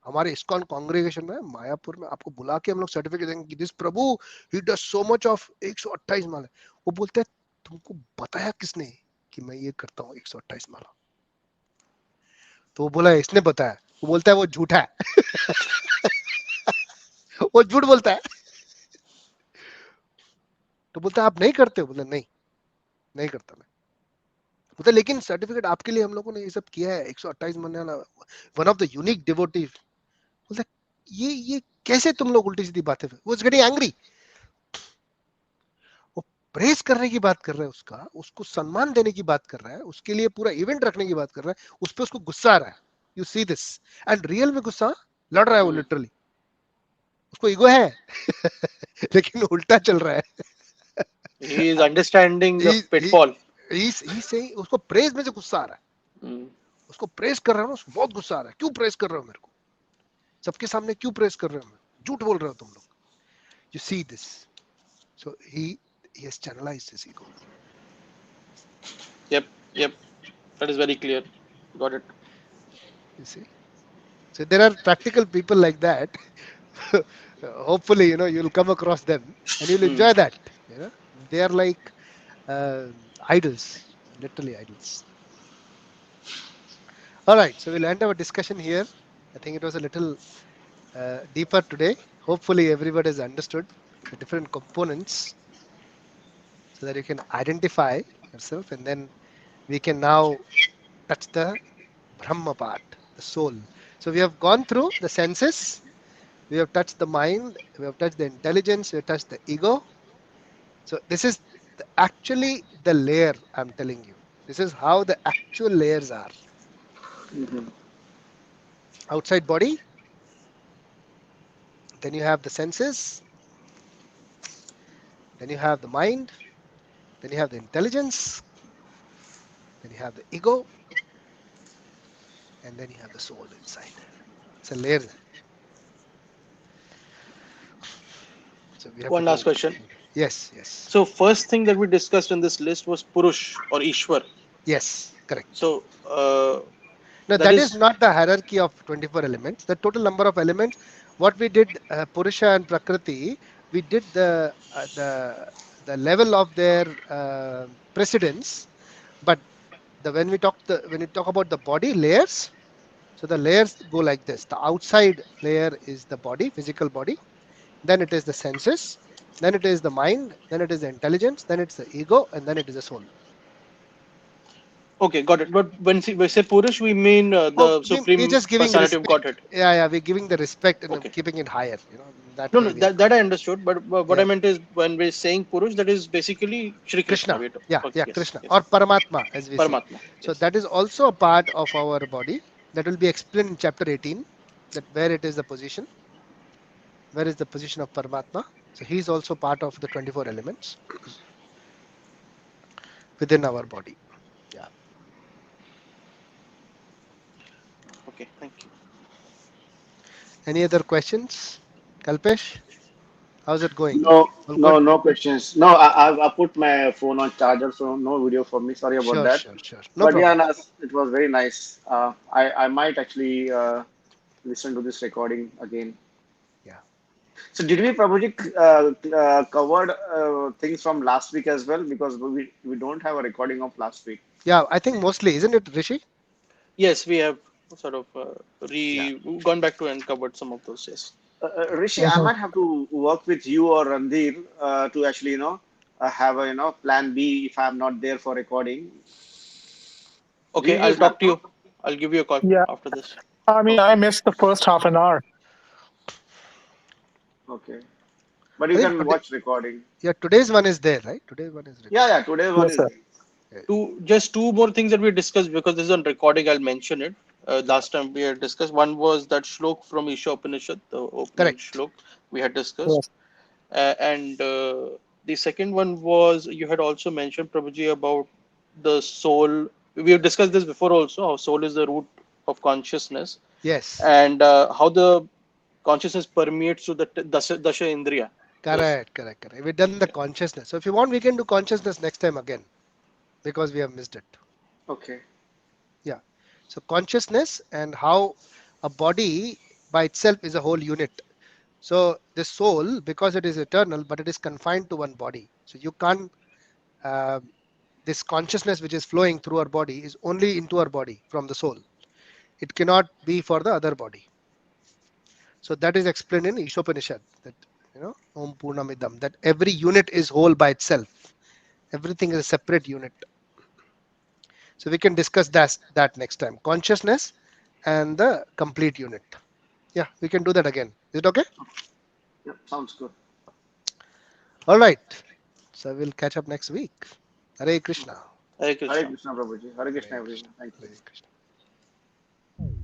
हमारे इस्कॉन कांग्रेगेशन में मायापुर में आपको बुला के हम लोग सर्टिफिकेट देंगे कि this Prabhu he does so much of 128 माला. वो बोलते हैं तुमको बताया किसने कि मैं ये करता हूँ 128 माला? तो वो बोला इसने बताया. वो बोलता है वो झूठा है. वो झूठ बोलता है. तो बोलता है आप नहीं करते हो? बोलता नहीं, नहीं करता मैं. बोलता लेकिन सर्टिफिकेट आपके लिए हम लोगों ने ये सब किया है 128 माला, one of the unique devotee. बोलता ये कैसे तुम लोग उल्टी सीधी बातें. वो इज गेटिंग एंग्री. वो प्रेस करने की बात कर रहा है, उसको सम्मान देने की बात कर रहा है, उसके लिए पूरा इवेंट रखने की बात कर रहा है, उस पर उसको गुस्सा आ रहा है. You see this, and real में गुस्सा लड़ रहा है वो लिटरली. उसको ईगो है. लेकिन उल्टा चल रहा है. He is understanding the pitfall. He's saying, उसको प्रेस में से गुस्सा आ रहा है. उसको प्रेस कर रहा है ना, उसको बहुत गुस्सा आ रहा है. क्यों प्रेस कर रहे हो मेरे को? सबके सामने क्यों प्रेस कर रहे हो? झूठ बोल रहे हो तुम लोग. You see this. So he has channelized his ego. Yep. That is very clear. Got it. You see. So there are practical people like that. Hopefully, you'll come across them and you'll enjoy that. They are like idols, literally idols. All right. So we'll end our discussion here. I think it was a little deeper today. Hopefully, everybody has understood the different components so that you can identify yourself, and then we can now touch the Brahma part, the soul. So we have gone through the senses, we have touched the mind, we have touched the intelligence, we have touched the ego. So this is actually the layer I'm telling you. This is how the actual layers are. Outside body, then you have the senses, then you have the mind, then you have the intelligence, then you have the ego, and then you have the soul inside. It's a layer. So we have One last question. Yes. So first thing that we discussed in this list was Purush or Ishwar. Yes, correct. So no, that is not the hierarchy of 24 elements. The total number of elements. What we did, Purusha and Prakriti, we did the level of their precedence. But when you talk about the body layers, so the layers go like this. The outside layer is the body, physical body. Then it is the senses. Then it is the mind. Then it is the intelligence. Then it's the ego, and then it is the soul. Okay, got it. But when we say Purush, we mean the supreme we're just giving personality of Godhead. Yeah, we're giving the respect and keeping it higher. That I understood. But what I meant is when we're saying Purush, that is basically Shri Krishna. Krishna or Paramatma, as we say. So that is also a part of our body. That will be explained in chapter 18. That where it is the position. Where is the position of Paramatma? So he's also part of the 24 elements within our body. Yeah. Okay, thank you. Any other questions? Kalpesh, how's it going? No, All no, good? no questions. No, I put my phone on charger, so no video for me. Sorry about Sure, that. sure, sure. No But yeah, problem. Nas, it was very nice. I might actually listen to this recording again. Yeah. So did we, Prabhuji, covered things from last week as well? Because we don't have a recording of last week. Yeah, I think mostly, isn't it, Rishi? Yes, we have sort of Yeah. gone back to and covered some of those. Yes. Rishi, I Mhm. might have to work with you or Randir to actually, have a, plan B if I'm not there for recording. Do you Okay, I'll use talk to laptop? you. I'll give you a call Yeah, after this. I mean, I Okay, missed the first half an hour. okay. But I you think can today, watch recording. yeah, today's one is there, right? Today's one is Yeah, recorded. yeah. Today one Yes, is sir. there. Yeah. Just two more things that we discussed because this is on recording. I'll mention it. Yeah. Last time we had discussed. One was that shlok from Isha Upanishad, the opening Correct. shlok we had discussed, Yes. and the second one was you had also mentioned Prabhuji about the soul. We have discussed this before also. How soul is the root of consciousness, Yes. and how the consciousness permeates to the dasha indriya. Those. Correct, correct, correct. We've done the Yeah. consciousness. So if you want, we can do consciousness next time again because we have missed it. Okay. Yeah. So consciousness and how a body by itself is a whole unit. So the soul, because it is eternal, but it is confined to one body. So you can't, uh, this consciousness which is flowing through our body is only into our body from the soul. It cannot be for the other body. So that is explained in Ishopanishad that, Om Purnamidam, that every unit is whole by itself. Everything is a separate unit. So we can discuss that next time. Consciousness and the complete unit. Yeah, we can do that again. Is it okay? Yeah, sounds good. All right. So we'll catch up next week. Hare Krishna. Hare Hare Krishna. Krishna, Prabhuji. Hare Hare Krishna, Krishna. everyone. Thank you. Hare Krishna.